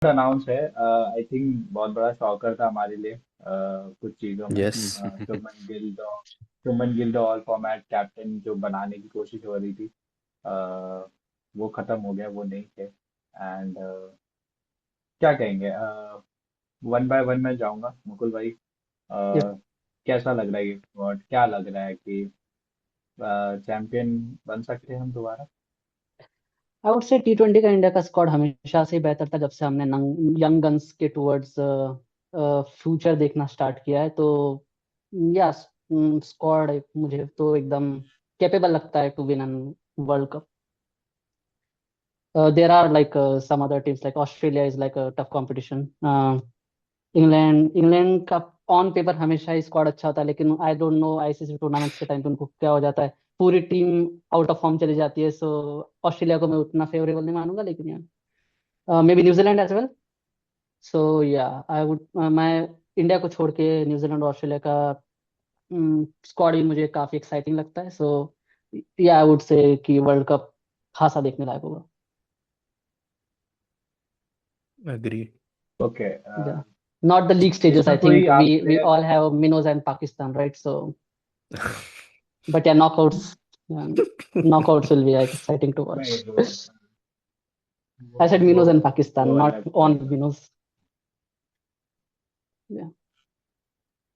Announce है। I think बहुत बड़ा शॉकर था हमारे लिए कुछ चीजों में। Yes. Shubman Gill the all format captain जो बनाने की कोशिश हो रही थी, वो खत्म हो गया, वो नहीं थे। एंड क्या कहेंगे, वन बाय वन में जाऊंगा मुकुल भाई। कैसा लग रहा है ये स्क्वाड, क्या लग रहा है कि चैंपियन बन सकते हैं हम दोबारा? आई वुड से T20 का इंडिया का स्क्वाड हमेशा से ही बेहतर था जब से हमने यंग गन्स के टुवर्ड्स फ्यूचर देखना स्टार्ट किया है। तो या स्क्वाड मुझे तो एकदम कैपेबल लगता है to win an world cup. There are like some other teams like Australia is like a tough competition. England का ऑन पेपर हमेशा ही स्क्वाड अच्छा होता है, लेकिन I don't know ICC tournaments के टाइम पे उनको क्या हो जाता है, पूरी टीम आउट ऑफ फॉर्म चली जाती है। सो ऑस्ट्रेलिया को मैं उतना फेवरेबल नहीं मानूंगा, लेकिन यार may be New Zealand as well. So yeah I would मैं इंडिया को छोड़ के न्यूजीलैंड और ऑस्ट्रेलिया का स्क्वाड ही मुझे काफी एक्साइटिंग लगता है। सो या आई वुड से कि वर्ल्ड कप खासा देखने लायक होगा। Agree. Okay. Yeah. Not the league stages. इसमें I कोई think आप we player? all have minnows and Pakistan, right? So, but yeah, knockouts. Yeah, knockouts will be like exciting to नहीं, watch. वो I said वो minnows and Pakistan, वो not अलग on topic. minnows. Yeah,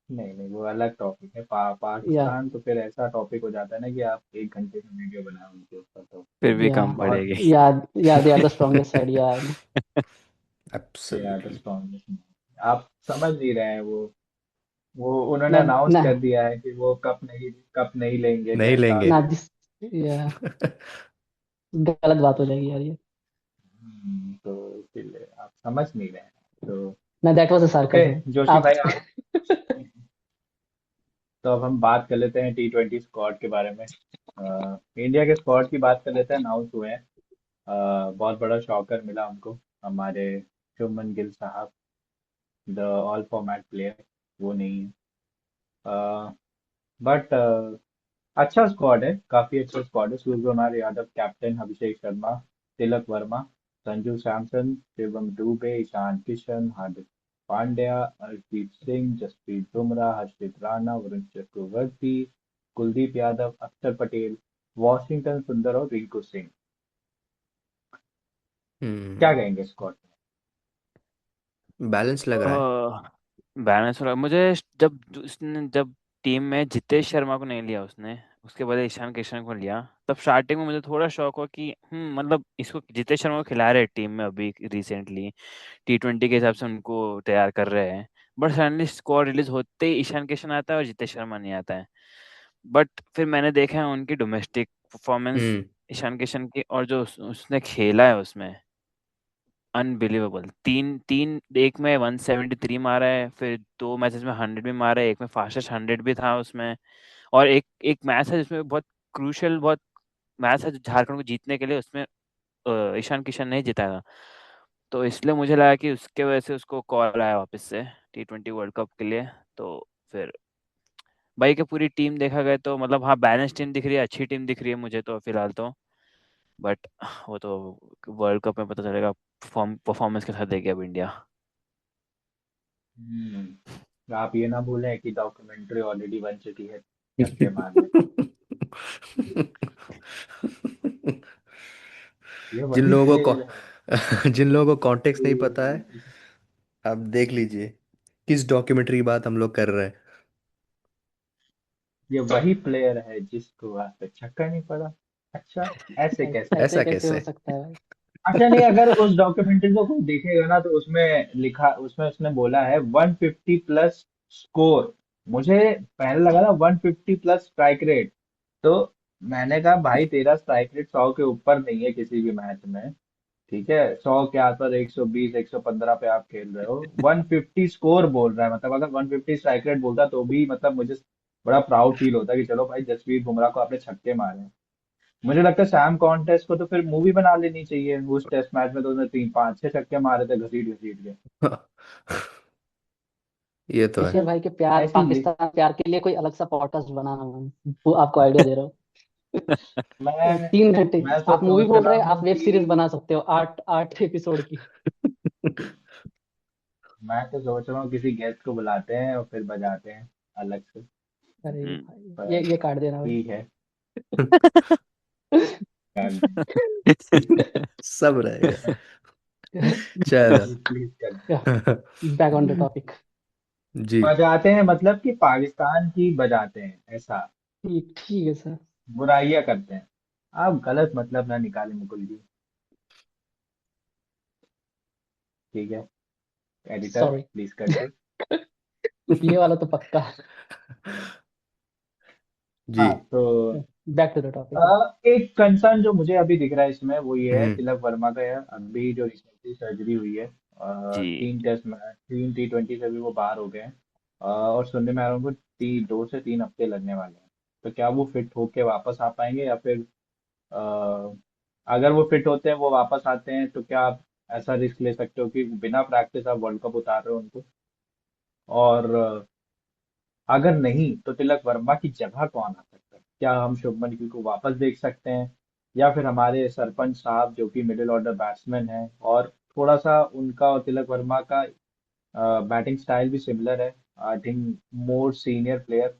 नहीं नहीं, वो अलग टॉपिक है। yeah, पाकिस्तान तो फिर ऐसा टॉपिक हो जाता है ना कि आप 1 घंटे का वीडियो बनाए उनके ऊपर, तो फिर भी कम yeah, बहुत पड़ेगी। yeah, yeah. They are the strongest side. Yeah, I know. Absolutely. Strong. आप समझ नहीं रहे हैं वो उन्होंने Nah, अनाउंस nah, कर दिया है कि वो कप नहीं लेंगे नहीं 10 साल लेंगे। nah. तक। This, yeah, गलत बात हो जाएगी यार ये। तो इसीलिए आप समझ नहीं रहे हैं। तो Nah, that was a okay sarcasm. Joshi आप भाई, आप तो अब हम बात कर लेते हैं T20 स्क्वाड के बारे में। इंडिया के स्क्वाड की बात कर लेते हैं। अनाउंस हुए हैं। बहुत बड़ा शॉकर मिला हमको, हमारे शुभमन गिल साहब, द ऑल फॉर्मेट प्लेयर, वो नहीं है। बट अच्छा स्क्वाड है, काफी अच्छा स्क्वाड है। सूर्य कुमार यादव कैप्टन, अभिषेक शर्मा, तिलक वर्मा, संजू सैमसन, शिवम दुबे, ईशान किशन, हार्दिक पांड्या, अर्शदीप सिंह, जसप्रीत बुमराह, हर्षित राणा, वरुण चक्रवर्ती, कुलदीप यादव, अक्षर पटेल, वॉशिंगटन सुंदर और रिंकू सिंह। क्या हम्म। कहेंगे स्क्वाड? बैलेंस लग रहा है। बैलेंस हो रहा मुझे। जब टीम में जितेश शर्मा को नहीं लिया उसने, उसके बाद ईशान किशन को लिया, तब स्टार्टिंग में मुझे थोड़ा शौक हुआ कि मतलब इसको जितेश शर्मा को खिला रहे टीम में अभी रिसेंटली T20 के हिसाब से उनको तैयार कर रहे हैं। बट सडनली स्क्वाड रिलीज होते ही ईशान किशन आता है और जितेश शर्मा नहीं आता है। बट फिर मैंने देखा है उनकी डोमेस्टिक परफॉर्मेंस, हम्म। ईशान किशन की, और जो उसने खेला है उसमें अनबिलीवेबल। तीन तीन एक में 173 मारा है, फिर 2 मैचेस में 100 भी मारा है, एक में फास्टेस्ट 100 भी था उसमें। और एक एक मैच है जिसमें बहुत क्रूशियल, बहुत मैच है जो झारखंड को जीतने के लिए, उसमें ईशान किशन नहीं जीता था। तो इसलिए मुझे लगा कि उसके वजह से उसको कॉल आया वापस से T20 वर्ल्ड कप के लिए। तो फिर भाई की पूरी टीम देखा गया तो मतलब हाँ, बैलेंस टीम दिख रही है, अच्छी टीम दिख रही है मुझे तो फिलहाल तो। बट वो तो वर्ल्ड कप में पता चलेगा परफॉर्मेंस के साथ देगी अब इंडिया। आप ये ना भूलें कि डॉक्यूमेंट्री ऑलरेडी बन चुकी है छक्के मारने पे। ये जिन वही लोगों प्लेयर है। को जिन लोगों को कॉन्टेक्स्ट नहीं पता है, आप देख लीजिए किस डॉक्यूमेंट्री की बात हम लोग कर रहे हैं। ये वही प्लेयर है जिसको आज तक छक्का नहीं पड़ा। अच्छा, ऐसे कैसे? ऐसे ऐसा कैसे हो कैसे? सकता है भाई? अच्छा नहीं, अगर उस डॉक्यूमेंट्री को कोई देखेगा ना, तो उसमें उसने बोला है 150 प्लस स्कोर। मुझे पहले लगा था 150 प्लस स्ट्राइक रेट। तो मैंने कहा भाई, तेरा स्ट्राइक रेट 100 के ऊपर नहीं है किसी भी मैच में। ठीक है, 100 के आसपास, 120 115 पे आप खेल रहे हो। 150 स्कोर बोल रहा है, मतलब अगर 150 स्ट्राइक रेट बोलता तो भी मतलब मुझे बड़ा प्राउड फील होता कि चलो भाई, जसप्रीत बुमराह को आपने छक्के मारे हैं। मुझे लगता है सैम कॉन्टेस्ट को तो फिर मूवी बना लेनी चाहिए। उस टेस्ट मैच में तो उसने 3 5 6 छक्के मारे थे, घसीट घसीट के। ये तो है। ऋषि भाई के प्यार, ऐसी लिस्ट। पाकिस्तान प्यार के लिए कोई अलग सा पॉडकास्ट बनाना मैं वो आपको आइडिया दे रहा हूँ। मैं 3 घंटे मैं तो आप मूवी सोच बोल रहा रहे हैं, आप हूँ वेब सीरीज कि बना सकते हो 8 8 एपिसोड की। मैं तो सोच रहा हूँ किसी गेस्ट को बुलाते हैं और फिर बजाते हैं अलग से। अरे हम्म। भाई पर ये काट देना भाई। ठीक है, कर दें। सब रहेगा। चलो। प्लीज प्लीज कर दें। Back on the topic. जी। बजाते हैं मतलब कि पाकिस्तान की बजाते हैं ऐसा, ठीक ठीक है सर। बुराइयां करते हैं। आप गलत मतलब ना निकालें मुकुल जी। ठीक है, एडिटर सॉरी। प्लीज कर दे। ये वाला तो पक्का। जी। हाँ तो बैक टू द टॉपिक। एक कंसर्न जो मुझे अभी दिख रहा है इसमें वो ये है हम्म। तिलक वर्मा का है अभी जो रिसेंटली सर्जरी हुई है। जी। तीन टेस्ट में 3 T20 से भी वो बाहर हो गए हैं। और सुनने में आ रहा है उनको 2 से 3 हफ्ते लगने वाले हैं। तो क्या वो फिट होके वापस आ पाएंगे या फिर अ, अगर वो फिट होते हैं वो वापस आते हैं तो क्या आप ऐसा रिस्क ले सकते हो कि बिना प्रैक्टिस आप वर्ल्ड कप उतार रहे हो उनको? और अगर नहीं तो तिलक वर्मा की जगह कौन आ सकता है? क्या हम शुभमन गिल को वापस देख सकते हैं या फिर हमारे सरपंच साहब जो कि मिडिल ऑर्डर बैट्समैन हैं और थोड़ा सा उनका और तिलक वर्मा का बैटिंग स्टाइल भी सिमिलर है, I think more senior player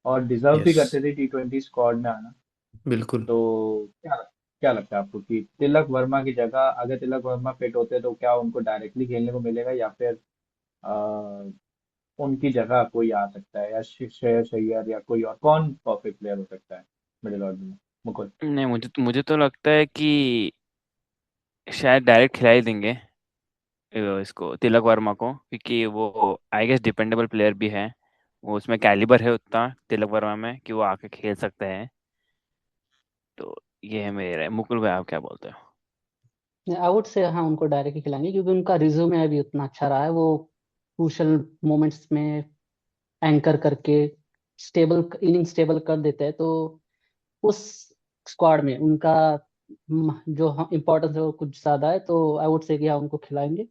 और डिजर्व भी यस। करते थे T20 स्क्वाड में आना। बिल्कुल। तो क्या क्या लगता है आपको कि तिलक वर्मा की जगह अगर तिलक वर्मा फिट होते तो क्या उनको डायरेक्टली खेलने को मिलेगा या फिर उनकी जगह कोई आ सकता है या श्रेयस अय्यर या कोई और कौन परफेक्ट प्लेयर हो सकता है मिडिल ऑर्डर में? मुकुल। नहीं, मुझे तो लगता है कि शायद डायरेक्ट खिला ही देंगे इसको तिलक वर्मा को, क्योंकि वो आई गेस डिपेंडेबल प्लेयर भी है। वो उसमें कैलिबर है उतना तिलक वर्मा में कि वो आके खेल सकते हैं। तो ये है मेरा। मुकुल भाई, आप क्या बोलते हो? आई वुड से हाँ उनको डायरेक्ट ही खिलाएंगे क्योंकि उनका रिज्यूमे अभी उतना अच्छा रहा है। वो क्रूशल मोमेंट्स में एंकर करके स्टेबल इनिंग स्टेबल कर देते हैं। तो उस स्क्वाड में उनका जो इम्पोर्टेंस है वो कुछ ज्यादा है। तो आई वुड से कि हाँ उनको खिलाएंगे।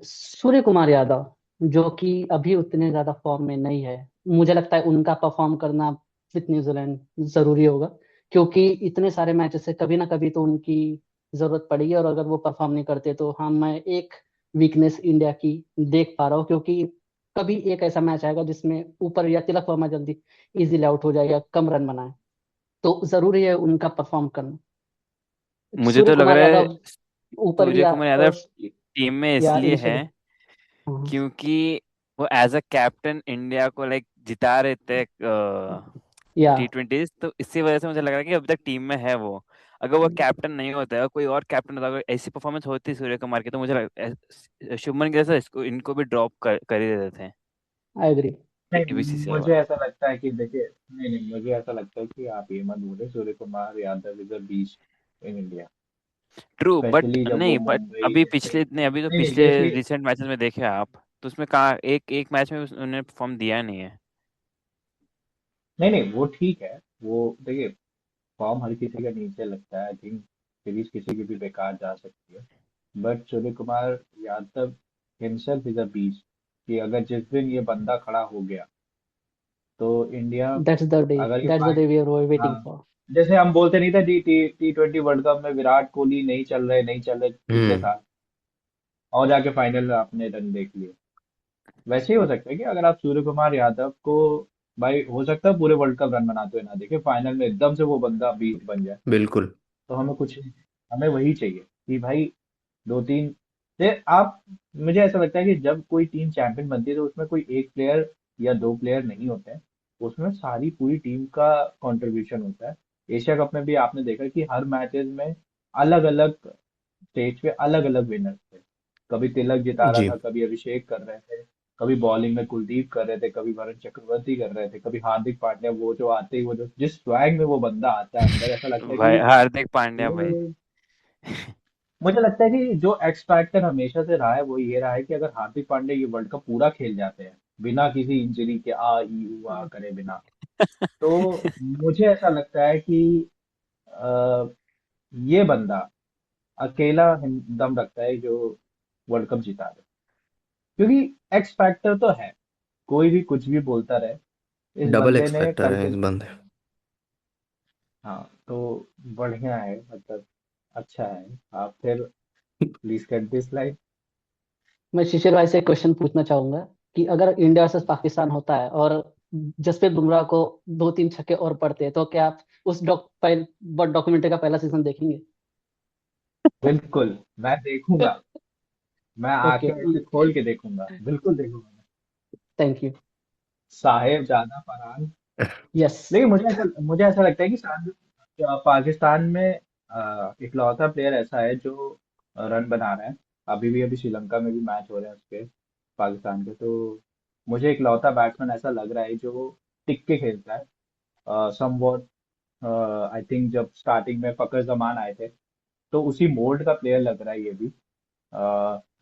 सूर्य कुमार यादव जो कि अभी उतने ज्यादा फॉर्म में नहीं है, मुझे लगता है उनका परफॉर्म करना विथ न्यूजीलैंड जरूरी होगा। क्योंकि इतने सारे मैचेस से कभी ना कभी तो उनकी जरूरत पड़ेगी और अगर वो परफॉर्म नहीं करते तो हाँ मैं एक वीकनेस इंडिया की देख पा रहा हूँ। क्योंकि कभी एक ऐसा मैच आएगा जिसमें ऊपर या तिलक वर्मा जल्दी इजीली आउट हो जाए या कम रन बनाए, तो जरूरी है उनका परफॉर्म करना। मुझे सूर्य तो लग कुमार रहा है यादव ऊपर भी सूर्य कुमार यादव टीम में या इसलिए है इनिशियली। हाँ क्योंकि वो एज अ कैप्टन इंडिया को लाइक जिता रहे थे या T20। तो इसी वजह से मुझे लग रहा है कि अभी तक टीम में है वो। अगर वो कैप्टन नहीं होता है, कोई और कैप्टन होता, अगर ऐसी परफॉर्मेंस होती सूर्य कुमार की, तो मुझे शुभमन गिल जैसा इसको इनको भी ड्रॉप कर ही देते थे आई एग्री। नहीं बीसीसीआई मुझे वाले। ऐसा लगता है कि देखिए, नहीं नहीं मुझे ऐसा लगता है कि आप ये मत भूलें Surya Kumar Yadav is a beast in India. True, but specially जब वो नहीं, बट मुंबई अभी में थे। पिछले नहीं, अभी तो नहीं नहीं पिछले देखिए, रिसेंट मैचेस में देखे आप, तो उसमें कहा एक एक मैच में उन्होंने परफॉर्म दिया नहीं है। नहीं नहीं वो ठीक है। वो देखिए, फॉर्म हर किसी का नीचे लगता है, आई थिंक सीरीज किसी की भी बेकार जा सकती है। But Surya Kumar Yadav himself is a beast कि अगर जिस दिन ये बंदा खड़ा हो गया तो इंडिया, अगर ये that's the day we are हाँ, वेटिंग फॉर। जैसे हम बोलते नहीं था T20 वर्ल्ड कप में विराट कोहली नहीं चल रहे पिछले हम्म। साल और जाके फाइनल में आपने रन देख लिए। वैसे ही हो सकता है कि अगर आप सूर्य कुमार यादव को, भाई हो सकता है पूरे वर्ल्ड कप रन बनाते हुए ना देखे, फाइनल में एकदम से वो बंदा बीस्ट बन जाए। बिल्कुल। तो हमें वही चाहिए कि भाई 2 3 से आप, मुझे ऐसा लगता है कि जब कोई टीम चैंपियन बनती है तो उसमें कोई एक प्लेयर या 2 प्लेयर नहीं होते हैं, उसमें सारी पूरी टीम का कंट्रीब्यूशन होता है। एशिया कप में भी आपने देखा कि हर मैचेस में अलग अलग स्टेज पे अलग अलग विनर्स थे। कभी तिलक जिता रहा जी। था, कभी अभिषेक कर रहे थे, कभी बॉलिंग में कुलदीप कर रहे थे, कभी वरुण चक्रवर्ती कर रहे थे, कभी हार्दिक पांड्या। वो जो आते ही वो जो जिस स्वैग में वो बंदा आता है अंदर, ऐसा लगता है भाई कि हार्दिक पांड्या भाई। वो, मुझे लगता है कि जो एक्स फैक्टर हमेशा से रहा है वो ये रहा है कि अगर हार्दिक पांड्या ये वर्ल्ड कप पूरा खेल जाते हैं बिना किसी इंजरी के, आ ई उ आ करे बिना, तो मुझे ऐसा लगता है कि अ, ये बंदा अकेला दम रखता है जो वर्ल्ड कप जिता दे। क्योंकि एक्स फैक्टर तो है, कोई भी कुछ भी बोलता रहे, इस डबल बंदे एक्स ने फैक्टर कल है के इस लिए, बंदे। हाँ तो बढ़िया है मतलब, अच्छा है। आप फिर प्लीज कट दिस लाइव। मैं शिशिर भाई से एक क्वेश्चन पूछना चाहूंगा कि अगर इंडिया वर्सेस पाकिस्तान होता है और जसप्रीत बुमराह को 2-3 छक्के और पड़ते हैं तो क्या आप उस डॉक्यूमेंट्री का पहला सीजन देखेंगे? बिल्कुल, मैं देखूंगा। मैं ओके, आंखें ऐसे खोल के देखूंगा, बिल्कुल देखूंगा मैं। Thank you. साहेब जादा फरहान। यस। लेकिन मुझे ऐसा लगता है कि पाकिस्तान में इकलौता प्लेयर ऐसा है जो रन बना रहा है। अभी अभी श्रीलंका में भी मैच हो रहे हैं उसके, पाकिस्तान के। तो मुझे इकलौता बैट्समैन ऐसा लग रहा है जो टिक के खेलता है। समवॉट आई थिंक जब स्टार्टिंग में फकर जमान आए थे तो उसी मोल्ड का प्लेयर लग रहा है ये भी।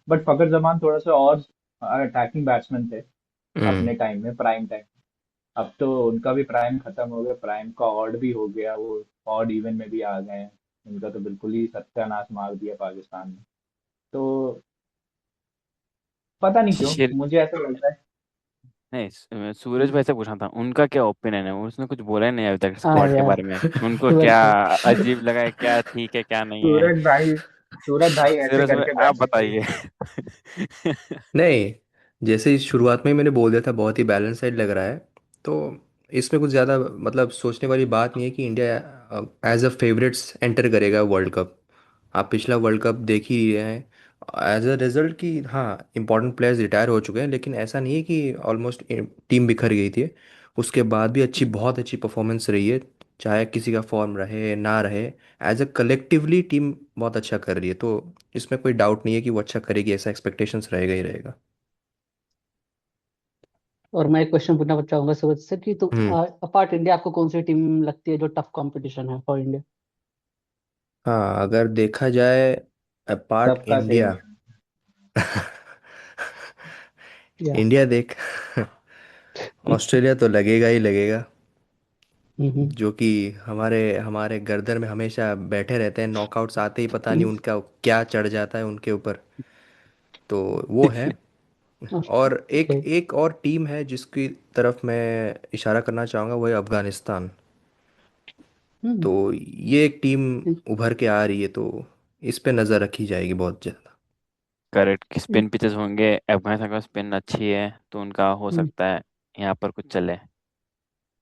बट फकर जमान थोड़ा सा और अटैकिंग बैट्समैन थे हम्म। अपने टाइम में, प्राइम टाइम। अब तो उनका भी प्राइम खत्म हो गया, प्राइम का ऑड भी हो गया, वो ऑड इवन में भी आ गए हैं। उनका तो बिल्कुल ही सत्यानाश मार दिया पाकिस्तान ने। तो पता नहीं क्यों शिशिर मुझे ऐसा लग रहा है। नहीं, सूरज भाई से पूछना था उनका क्या ओपिनियन है। उसने कुछ बोला ही नहीं अभी तक हाँ स्क्वाड के यार, बारे में। उनको सूरज क्या भाई। अजीब लगा है, क्या ठीक है, क्या नहीं है। सूरज भाई ऐसे सूरज भाई करके आप बैठे थे। बताइए। नहीं, जैसे इस शुरुआत में ही मैंने बोल दिया था बहुत ही बैलेंस साइड लग रहा है। तो इसमें कुछ ज़्यादा मतलब सोचने वाली बात नहीं है कि India as a favourites enter करेगा वर्ल्ड कप। आप पिछला वर्ल्ड कप देख ही रहे हैं। एज अ रिजल्ट कि हाँ इंपॉर्टेंट प्लेयर्स रिटायर हो चुके हैं, लेकिन ऐसा नहीं है कि ऑलमोस्ट टीम बिखर गई थी। उसके बाद भी बहुत अच्छी परफॉर्मेंस रही है। चाहे किसी का फॉर्म रहे ना रहे, एज अ कलेक्टिवली टीम बहुत अच्छा कर रही है। तो इसमें कोई डाउट नहीं है कि वो अच्छा करेगी, ऐसा एक्सपेक्टेशंस रहेगा ही रहेगा। और मैं एक क्वेश्चन पूछना चाहूंगा सूरज से कि तो हम्म। अपार्ट इंडिया आपको कौन सी टीम लगती है जो टफ कंपटीशन है फॉर इंडिया? हाँ, अगर देखा जाए अपार्ट सबका सेम इंडिया। ही या। इंडिया देख ऑस्ट्रेलिया तो लगेगा ही लगेगा। हम्म। जो कि हमारे हमारे गर्दन में हमेशा बैठे रहते हैं, नॉकआउट्स आते ही पता नहीं उनका क्या चढ़ जाता है उनके ऊपर। तो वो है। और एक ओके। एक और टीम है जिसकी तरफ मैं इशारा करना चाहूँगा, वो है अफगानिस्तान। हम्म। तो ये एक टीम उभर के आ रही है, तो इस पे नज़र रखी जाएगी बहुत ज़्यादा। करेक्ट, स्पिन पिचेस होंगे। अफगानिस्तान का स्पिन अच्छी है तो उनका हो सकता है यहाँ पर कुछ चले।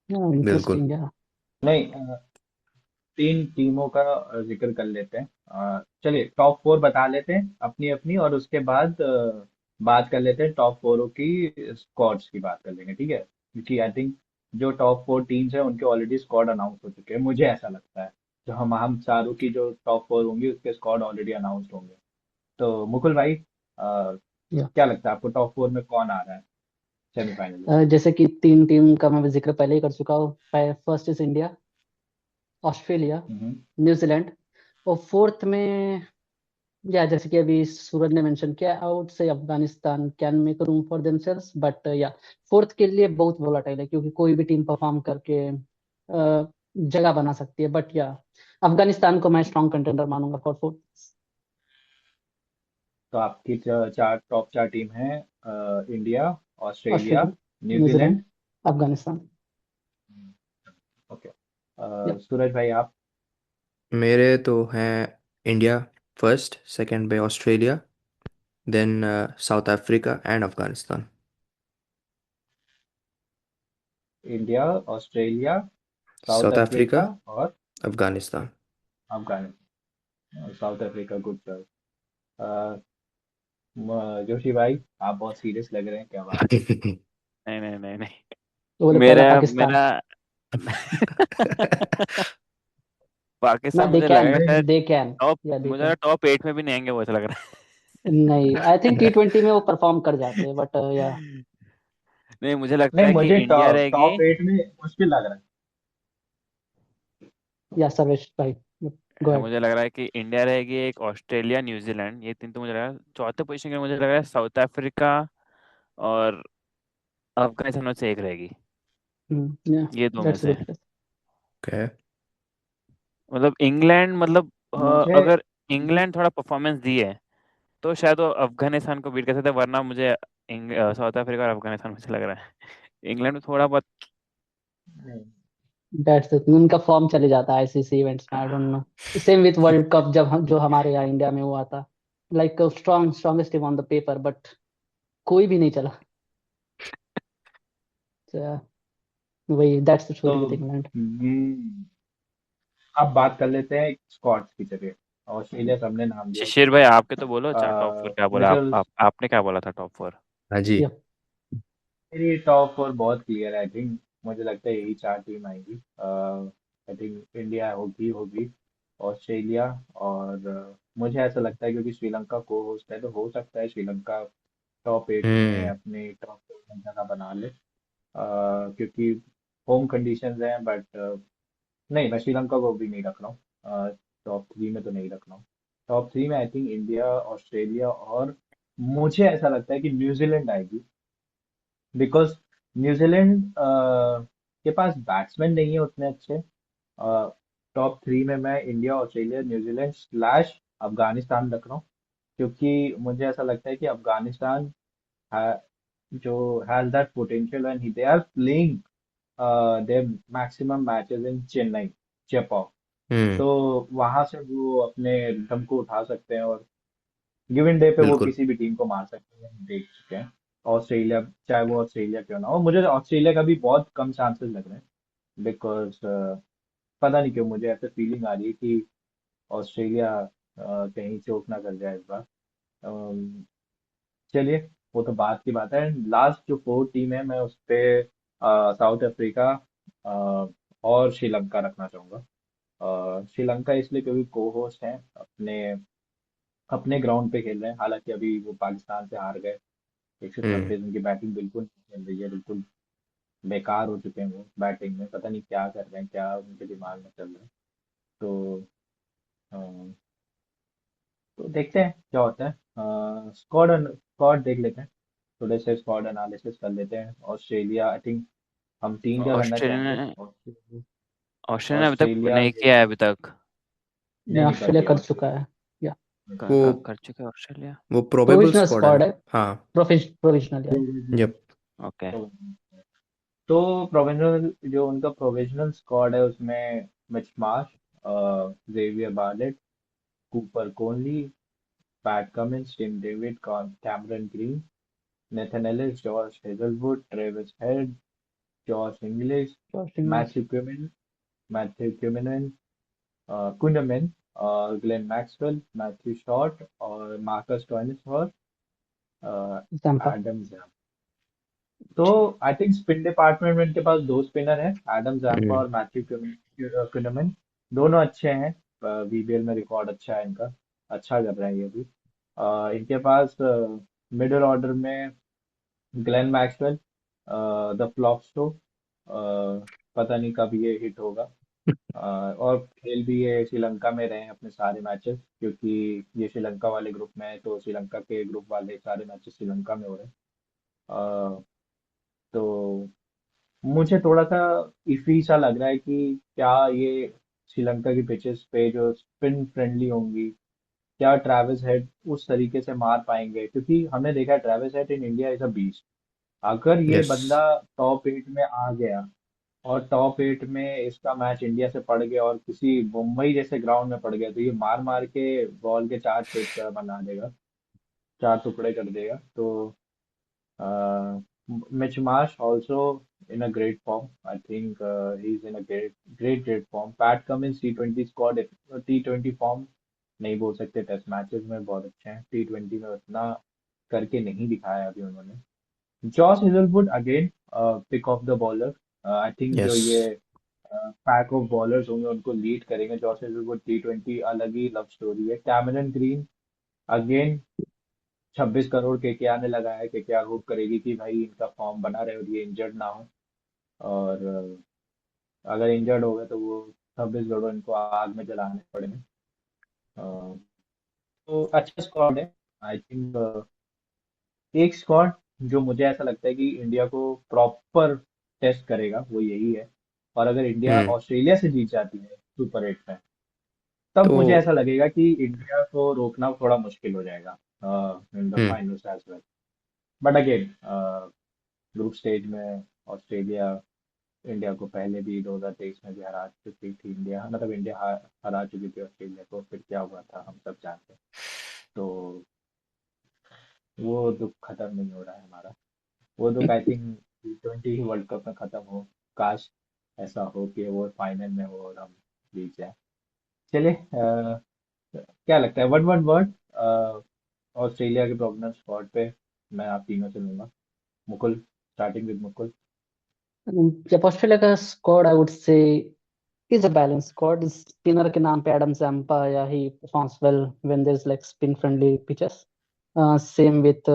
बिल्कुल। इंटरेस्टिंग या। नहीं, तीन टीमों का जिक्र कर लेते हैं। चलिए टॉप फोर बता लेते हैं अपनी अपनी, और उसके बाद बात कर लेते हैं टॉप फोरों की स्क्वाड्स की बात कर लेंगे, ठीक है? क्योंकि आई थिंक जो टॉप फोर टीम्स हैं उनके ऑलरेडी स्क्वाड अनाउंस हो चुके हैं, मुझे ऐसा लगता है। जो हम चारों की जो टॉप फोर होंगी उसके स्क्वाड ऑलरेडी अनाउंस्ड होंगे। तो मुकुल भाई, या क्या लगता है आपको टॉप फोर में कौन आ रहा है सेमीफाइनल? जैसे कि 3 टीम का मैं जिक्र पहले ही कर चुका हूँ। फर्स्ट इज इंडिया, ऑस्ट्रेलिया, में? न्यूजीलैंड। और फोर्थ में, या जैसे कि अभी सूरज ने मेंशन किया, आउट से Afghanistan can make room for themselves, but या फोर्थ के लिए बहुत वोलाटाइल है क्योंकि कोई भी टीम परफॉर्म करके जगह बना सकती है। बट या अफगानिस्तान को मैं स्ट्रॉन्ग कंटेंडर मानूंगा फॉर फोर्थ। तो आपकी टॉप चार टीम है, India, Australia, Australia, New Zealand, New Zealand. Afghanistan. Okay. Yeah. Suraj भाई आप? मेरे तो हैं इंडिया फर्स्ट, सेकंड पे Australia, then South Africa and Afghanistan. India, Australia, South South Africa, Africa और Afghanistan. Afghanistan. South Africa, good choice. Joshi भाई, आप बहुत सीरियस लग रहे हैं, क्या बात है? नहीं नहीं नहीं नहीं, तो बोले पहला मेरा पाकिस्तान। मेरा ना, पाकिस्तान दे मुझे कैन, लगा शायद दे कैन। टॉप, या दे मुझे कैन। टॉप 8 में भी नहीं आएंगे वो, ऐसा लग रहा नहीं, आई थिंक है। T20 में वो परफॉर्म कर जाते हैं, बट या। नहीं, मुझे लगता नहीं, है कि मुझे इंडिया टॉप रहेगी। टॉप एट में मुश्किल लग रहा है। या सर्वेश भाई, गो अहेड। मुझे लग रहा है कि इंडिया रहेगी, एक ऑस्ट्रेलिया, न्यूजीलैंड, ये तीन तो मुझे लग रहा है। चौथे पोजीशन के लिए मुझे लग रहा है साउथ अफ्रीका और अफगानिस्तान में से एक रहेगी। या ये दो में दैट्स से। गुड। ओके। मतलब इंग्लैंड, मतलब मुझे अगर इंग्लैंड थोड़ा परफॉर्मेंस दी है तो शायद वो अफगानिस्तान को बीट कर सकते हैं, वरना मुझे साउथ अफ्रीका और अफगानिस्तान मुझे लग रहा है। इंग्लैंड में थोड़ा बहुत। नहीं, दैट्स इट, उनका फॉर्म चले जाता है आईसीसी इवेंट्स में, आई don't no. Same with world cup, जब हम जो हमारे यहाँ इंडिया में हुआ था। Like strongest team on the paper, but कोई भी नहीं चला। So, वही दैट्स द तो स्टोरी विद इंग्लैंड। अब बात कर लेते हैं स्कॉट्स की जगह। ऑस्ट्रेलिया का हमने नाम लिया। शिशिर भाई आपके तो बोलो, अच्छा टॉप फोर क्या बोला मिचेल, आपने क्या बोला था टॉप फोर? हाँ जी। या मेरी टॉप फोर बहुत क्लियर है। आई थिंक मुझे लगता है यही चार टीम आएंगी। आई थिंक इंडिया होगी होगी ऑस्ट्रेलिया, और मुझे ऐसा लगता है क्योंकि श्रीलंका को होस्ट है तो हो सकता है श्रीलंका टॉप एट में हम्म। अपनी टॉप फोर में जगह बना ले। क्योंकि होम कंडीशंस हैं, बट नहीं, मैं श्रीलंका को भी नहीं रख रहा हूँ टॉप थ्री में, तो नहीं रख रहा हूँ। टॉप थ्री में आई थिंक इंडिया, ऑस्ट्रेलिया, और मुझे ऐसा लगता है कि न्यूजीलैंड आएगी। बिकॉज न्यूजीलैंड के पास बैट्समैन नहीं है उतने अच्छे। टॉप थ्री में मैं India, Australia, New Zealand slash Afghanistan रख रहा हूँ। क्योंकि मुझे ऐसा लगता है कि अफगानिस्तान जो has that potential when they are playing their maximum matches in Chennai, Chepauk, hmm. तो वहां से वो अपने रिदम को उठा सकते हैं, और गिवन डे पे वो बिल्कुल। किसी भी टीम को मार सकते हैं, हम देख चुके हैं। ऑस्ट्रेलिया, चाहे वो ऑस्ट्रेलिया क्यों ना हो, मुझे ऑस्ट्रेलिया का भी बहुत कम चांसेस लग रहे हैं। बिकॉज पता नहीं क्यों मुझे ऐसे फीलिंग आ रही है कि ऑस्ट्रेलिया कहीं चोक ना कर जाए इस बार। अम, चलिए, वो तो बात की बात है। लास्ट जो फोर टीम है मैं उस पे साउथ अफ्रीका और श्रीलंका रखना चाहूंगा। श्रीलंका इसलिए क्योंकि को होस्ट हैं, अपने अपने ग्राउंड पे खेल रहे हैं। हालांकि अभी वो पाकिस्तान से हार गए 126। हम्म। उनकी बैटिंग बिल्कुल नहीं चल रही है, बिल्कुल बेकार हो चुके हैं वो बैटिंग में। पता नहीं क्या कर रहे हैं, क्या उनके दिमाग में चल रहा है। तो देखते हैं क्या होता है। स्क्वाड स्क्वाड देख लेते हैं, थोड़े से स्क्वाड एनालिसिस कर लेते हैं। ऑस्ट्रेलिया, आई थिंक हम टीम क्या करना ऑस्ट्रेलिया चाहेंगे? ने ऑस्ट्रेलिया, ऑस्ट्रेलिया ने अभी तक ऑस्ट्रेलिया नहीं किया है अभी तक। नहीं नहीं कर ऑस्ट्रेलिया दिया कर चुका ऑस्ट्रेलिया है। या वो कर चुके हैं ऑस्ट्रेलिया। वो प्रोबेबल प्रोविजनल स्क्वाड है स्क्वाड ना। है। हाँ। प्रोविजनल है। यप। ओके। तो प्रोविजनल, जो उनका प्रोविजनल स्क्वाड है उसमें Mitch Marsh, Xavier Bartlett, Cooper Connolly, Pat Cummins, Tim David, Cameron Green, Nathan Ellis, Josh Hazlewood, Travis Head, Josh Inglis, Josh Inglis, Matthew Kuhnemann, कुंडरमैन, और ग्लेन मैक्सवेल, मैथ्यू शॉर्ट, और Marcus Stoinis, और Zampa. Adam Zampa. तो I think spin department में इनके पास दो spinner हैं, Adam Zampa हम्म। और मैथ्यू कुनमन। दोनों अच्छे हैं। बीबीएल में रिकॉर्ड अच्छा है इनका, अच्छा कर रहे हैं ये भी। इनके पास मिडिल ऑर्डर में Glenn Maxwell, the flop show, पता नहीं कब ये हिट होगा। और खेल भी ये श्रीलंका में रहे हैं अपने सारे मैचेस, क्योंकि ये श्रीलंका वाले ग्रुप में है, तो श्रीलंका के ग्रुप वाले सारे मैचेस श्रीलंका में हो रहे हैं। अ, तो मुझे थोड़ा सा इफी सा लग रहा है कि क्या ये श्रीलंका की पिचेस पे जो स्पिन फ्रेंडली होंगी, क्या ट्रेविस हेड उस तरीके से मार पाएंगे? क्योंकि हमने देखा है Travis head in India is a beast. अगर ये यस। बंदा टॉप एट में आ गया, और टॉप एट में इसका मैच इंडिया से पड़ गया और किसी मुंबई जैसे ग्राउंड में पड़ गया, तो ये मार मार के बॉल के चार बना देगा, चार टुकड़े कर देगा। तो Mitch Marsh also in a great form. I think he's in a great form. Pat Cummins T20 squad, T20 form नहीं बोल सकते, टेस्ट मैचेस में बहुत अच्छे हैं, T20 में उतना करके नहीं दिखाया अभी उन्होंने। Josh Hazlewood again pick of the bowler. I think जो यस। ये पैक ऑफ बॉलर्स होंगे उनको लीड करेंगे। जॉस हेजलवुड T20 अलग ही लव स्टोरी है। Cameron Green again 26 crore KKR ने लगाया है। केकेआर होप करेगी कि भाई इनका फॉर्म बना रहे और ये इंजर्ड ना हो, और अगर इंजर्ड हो गए तो वो 26 करोड़ इनको आग में जलाने पड़ेंगे। तो अच्छा स्क्वाड है। आई थिंक एक स्क्वाड जो मुझे ऐसा लगता है कि इंडिया को प्रॉपर टेस्ट करेगा वो यही है। और अगर इंडिया हम्म। ऑस्ट्रेलिया से जीत जाती है सुपर एट में, तब तो मुझे ऐसा लगेगा कि इंडिया को रोकना थोड़ा मुश्किल हो जाएगा in the hmm. Finals as well. But again group stage में ऑस्ट्रेलिया इंडिया को पहले भी 2023 में भी हरा चुकी थी। इंडिया मतलब इंडिया हरा चुकी थी ऑस्ट्रेलिया को, फिर क्या हुआ था हम सब जानते हैं। तो वो दुख खत्म नहीं हो रहा है हमारा। वो दुख I think T20 world cup में खत्म हो। काश ऐसा हो कि वो फाइनल में हो और हम जीत जाए। चलिए, क्या लगता है, वन वन वर्ड ऑस्ट्रेलिया के प्रोबेबल स्पॉट पे? मैं आप तीनों से लूंगा। Mukul, starting with Mukul. जब ऑस्ट्रेलिया का squad I would say is a balanced squad. Spinner के नाम पे एडम जैम्पा, या he performs well when there's like spin friendly pitches. Same with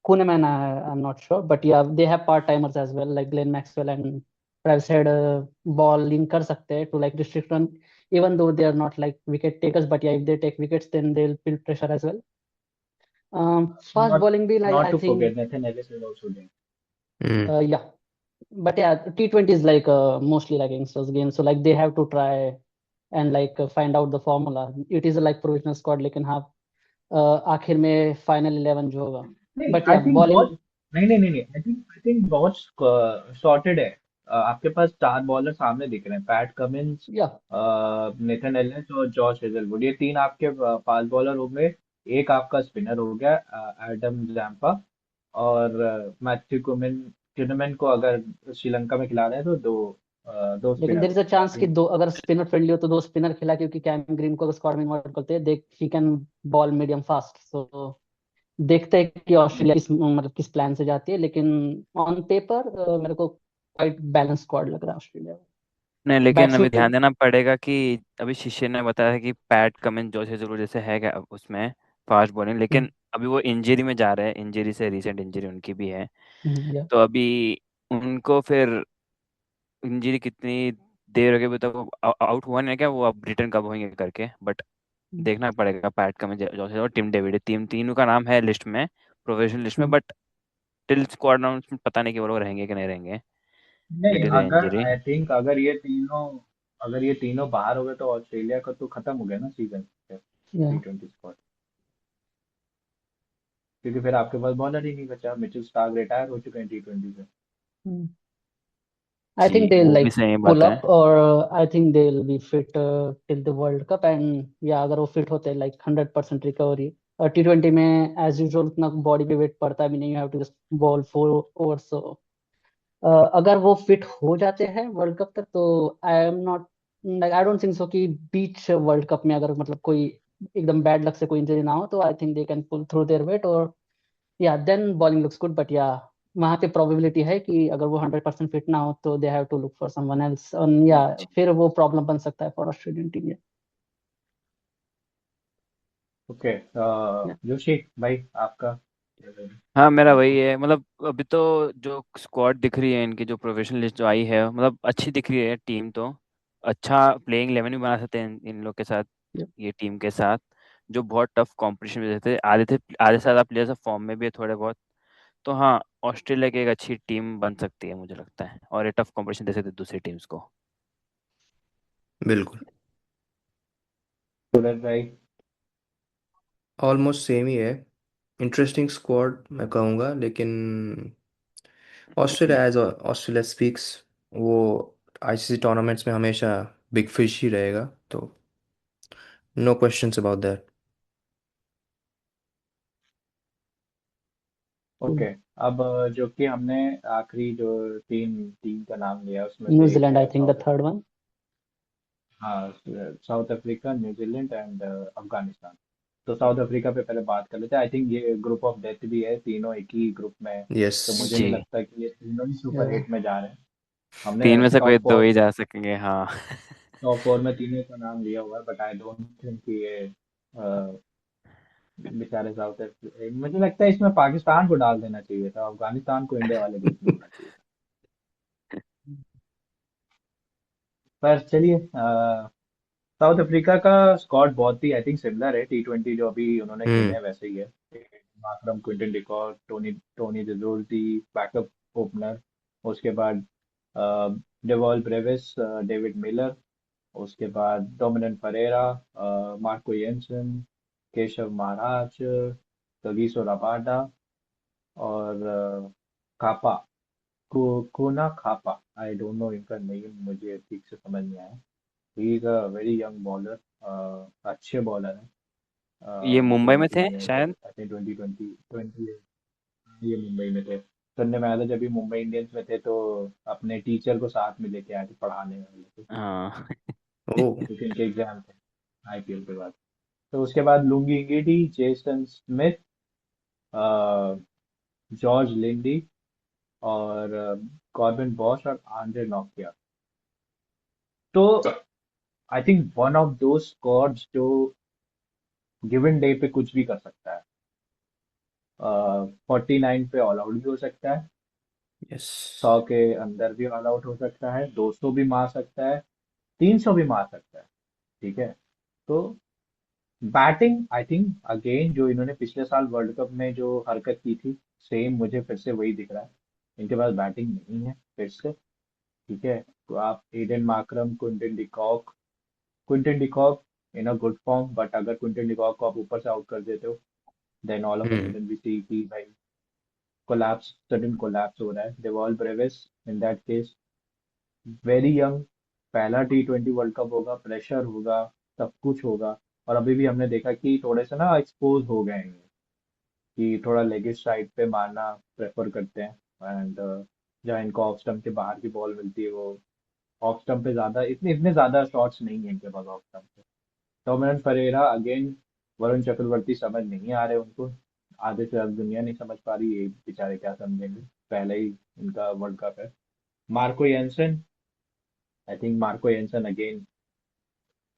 Kuhneman, I'm not sure, but yeah, they have part timers as well, like Glenn Maxwell and Travis Head. Bowling कर सकते हैं to like restrict run, even though they are not like wicket takers, but yeah, if they take wickets, then they'll build pressure as well. Fast Not bowling भी like not I to think forget Nathan Ellis is also there. yeah, but yeah, T20 is like mostly like youngsters game, so like they have to try and like find out the formula. It is like provisional squad, लेकिन हाँ आखिर में final 11 जो होगा, नहीं, but I या think bowling बहुत, नहीं नहीं नहीं नहीं, आई थिंक बहुत सॉर्टेड है। आपके पास चार बॉलर सामने दिख रहे हैं, पैट कमिंस, या नेथन एलिस और जॉश हेजलवुड, ये तीन आपके फास्ट बॉलर हो गए। एक आपका स्पिनर हो गया, एडम जैम्पा। और मैथ्यू कुनमैन को अगर श्रीलंका में खिला रहे हैं तो दो लेकिन स्पिनर देयर हो इज अ गए, आई चांस कि थिंक। दो, अगर स्पिनर फ्रेंडली हो तो दो स्पिनर खिला, क्योंकि कैम ग्रीन को अगर स्क्वाड में इन्वॉल्व करते हैं, दे he can bowl medium fast. So देखते हैं कि ऑस्ट्रेलिया किस मतलब किस प्लान से जाती है, लेकिन ऑन पेपर मेरे को क्वाइट बैलेंस स्क्वाड लग रहा है ऑस्ट्रेलिया का। नहीं, लेकिन अभी ध्यान बैट्समैन देना पड़ेगा कि अभी शिष्य ने बताया कि पैट कमिंस जोश हेजलवुड जैसे है क्या उसमें फास्ट बॉलिंग, लेकिन अभी वो इंजरी में जा रहे हैं, इंजरी से रिसेंट इंजरी उनकी भी है। या तो अभी उनको फिर इंजरी कितनी देर हो गई तक वो आउट हुआ नहीं है क्या, वो अब रिटर्न कब होंगे करके, बट देखना पड़ेगा। Pat Cummins Josh Hazlewood, Tim David, तीनों का नाम है लिस्ट में, प्रोफेशनल लिस्ट में, बट टिल स्क्वाड अनाउंसमेंट पता नहीं कि वो लोग रहेंगे कि नहीं रहेंगे नहीं, ड्यू टू द अगर इंजरी। आई थिंक अगर ये तीनों बाहर हो गए तो ऑस्ट्रेलिया का तो खत्म हो गया ना सीजन, या T20 स्क्वाड। क्योंकि फिर आपके पास बॉलर ही नहीं बचा, मिचेल स्टार्क रिटायर हो चुके हैं T20 से। I जी, think they'll वो भी like सही pull बात है। up, or I think they'll be fit till the World Cup, and या अगर वो fit होते हैं like 100% रिकवरी। और T20 में as usual उतना बॉडी पे वेट पड़ता भी नहीं, you have to just ball 4 overs, so अगर वो फिट हो जाते हैं वर्ल्ड कप तक, तो I am not like I don't think so कि बीच वर्ल्ड कप में अगर मतलब कोई एकदम बैड लक से कोई इंजरी ना हो, तो I think they can pull through their weight, और yeah then bowling looks good, but yeah वहाँ पे प्रोबेबिलिटी है कि अगर वो 100% फिट ना हो तो they have to look for someone else, या फिर वो प्रॉब्लम बन सकता है फॉर ऑस्ट्रेलियन टीम। ओके, या जोशी भाई, आपका? हाँ, मेरा वही है, मतलब अभी तो जो स्क्वाड दिख रही है इनकी, जो प्रोफेशनल लिस्ट जो आई है, मतलब अच्छी दिख रही है टीम तो। अच्छा प्लेइंग 11 भी बना सकते हैं इन लोग के साथ, ये टीम के साथ, जो बहुत टफ कंपटीशन में थे, आधे से ज़्यादा प्लेयर्स फॉर्म में भी है थोड़े बहुत। तो हाँ, ऑस्ट्रेलिया की एक अच्छी टीम बन सकती है मुझे लगता है, और ये टफ कंपटीशन दे सकती है दूसरी टीम्स को। बिल्कुल। सूरज भाई? ऑलमोस्ट सेम ही है। इंटरेस्टिंग स्क्वाड मैं कहूँगा, लेकिन ऑस्ट्रेलिया एज ऑस्ट्रेलिया स्पीक्स, वो आईसीसी टूर्नामेंट्स में हमेशा बिग फिश ही रहेगा, तो no questions about that. Okay, अब जो कि हमने आखिरी जो तीन टीम का नाम लिया उसमें से एक न्यूजीलैंड आई है think the South third Africa. One. हाँ, South Africa, New Zealand and Afghanistan. तो साउथ अफ्रीका पे पहले बात कर लेते हैं। आई थिंक ये ग्रुप ऑफ डेथ भी है, तीनों एक ही ग्रुप में है। यस। तो मुझे जी, नहीं लगता कि ये तीनों ही सुपर हिट में जा रहे हैं। हमने तीन में से कोई टॉप दो फोर ही जा सकेंगे, हाँ। टॉप फोर में तीनों का नाम लिया हुआ है, बट आई डोंट थिंक कि ये बेचारे साउथ अफ्रीका, मुझे लगता है इसमें पाकिस्तान को डाल देना चाहिए था, अफगानिस्तान को इंडिया वाले ग्रुप में होना चाहिए था। पर चलिए, साउथ अफ्रीका का स्क्वाड बहुत ही आई थिंक सिमिलर है, T20 जो अभी उन्होंने खेले हम्म। हैं वैसे ही है। Markram, Quinton de Kock, Tony Tony de Zorzi, backup opener. उसके बाद डेवॉल ब्रेविस, डेविड मिलर। उसके बाद Dominic Pereira, Marco Jansen, Keshav Maharaj, Kagiso Rabada और कापा, कोना खापा। आई डोंट नो, इनका नेम मुझे ठीक से समझ नहीं आया। He is a very young bowler, अच्छे बॉलर हैं। ये मुंबई में 20 थे में शायद। आई थिंक 2020 ये मुंबई में थे। सुनने में आया था जब ये मुंबई इंडियंस में थे तो अपने टीचर को साथ में लेके आए थे पढ़ाने वाले को, हाँ। ओ। क्योंकि इनके एग्जाम थे आईपीएल के बाद। तो उसके बाद Lungi Ngidi, Jason Smith, George Linde और कॉर्बिन बॉश और आंद्रे नोकिया। तो I think one of the squads जो गिवन डे पे कुछ भी कर सकता है। 49 पे ऑल आउट भी हो सकता है, यस। 100 के अंदर भी ऑल आउट हो सकता है, 200 भी मार सकता है, 300 भी मार सकता है। ठीक है। तो बैटिंग आई थिंक अगेन जो इन्होंने पिछले साल वर्ल्ड कप में जो हरकत की थी, सेम मुझे फिर से वही दिख रहा है। इनके पास बैटिंग नहीं है फिर से। ठीक है। तो आप Aiden Markram, Quinton de Kock in a good form, but अगर क्विंटन डिकॉक को आप ऊपर से आउट कर देते हो then all of a hmm. Sudden we see कि भाई कोलैप्स, सडन कोलैप्स हो रहा है। Dewald Brevis in that case very young, पहला T20 वर्ल्ड कप होगा, प्रेशर होगा, सब कुछ होगा। और अभी भी हमने देखा कि थोड़े से ना एक्सपोज हो गए हैं कि थोड़ा लेगिश साइड पे मारना प्रेफर करते हैं। एंड जहाँ इनको ऑफ स्टंप के बाहर की बॉल मिलती है वो ऑफ स्टंप पे ज्यादा इतने इतने ज्यादा शॉट्स नहीं है इनके पास ऑफ स्टंप पे। टॉमिनन फरेरा अगेन, वरुण चक्रवर्ती समझ नहीं आ रहे उनको, आधे से ज्यादा दुनिया नहीं समझ पा रही, ये बेचारे क्या समझेंगे, पहले ही इनका वर्ल्ड कप है। Marco Jansen, I think Marco Jansen again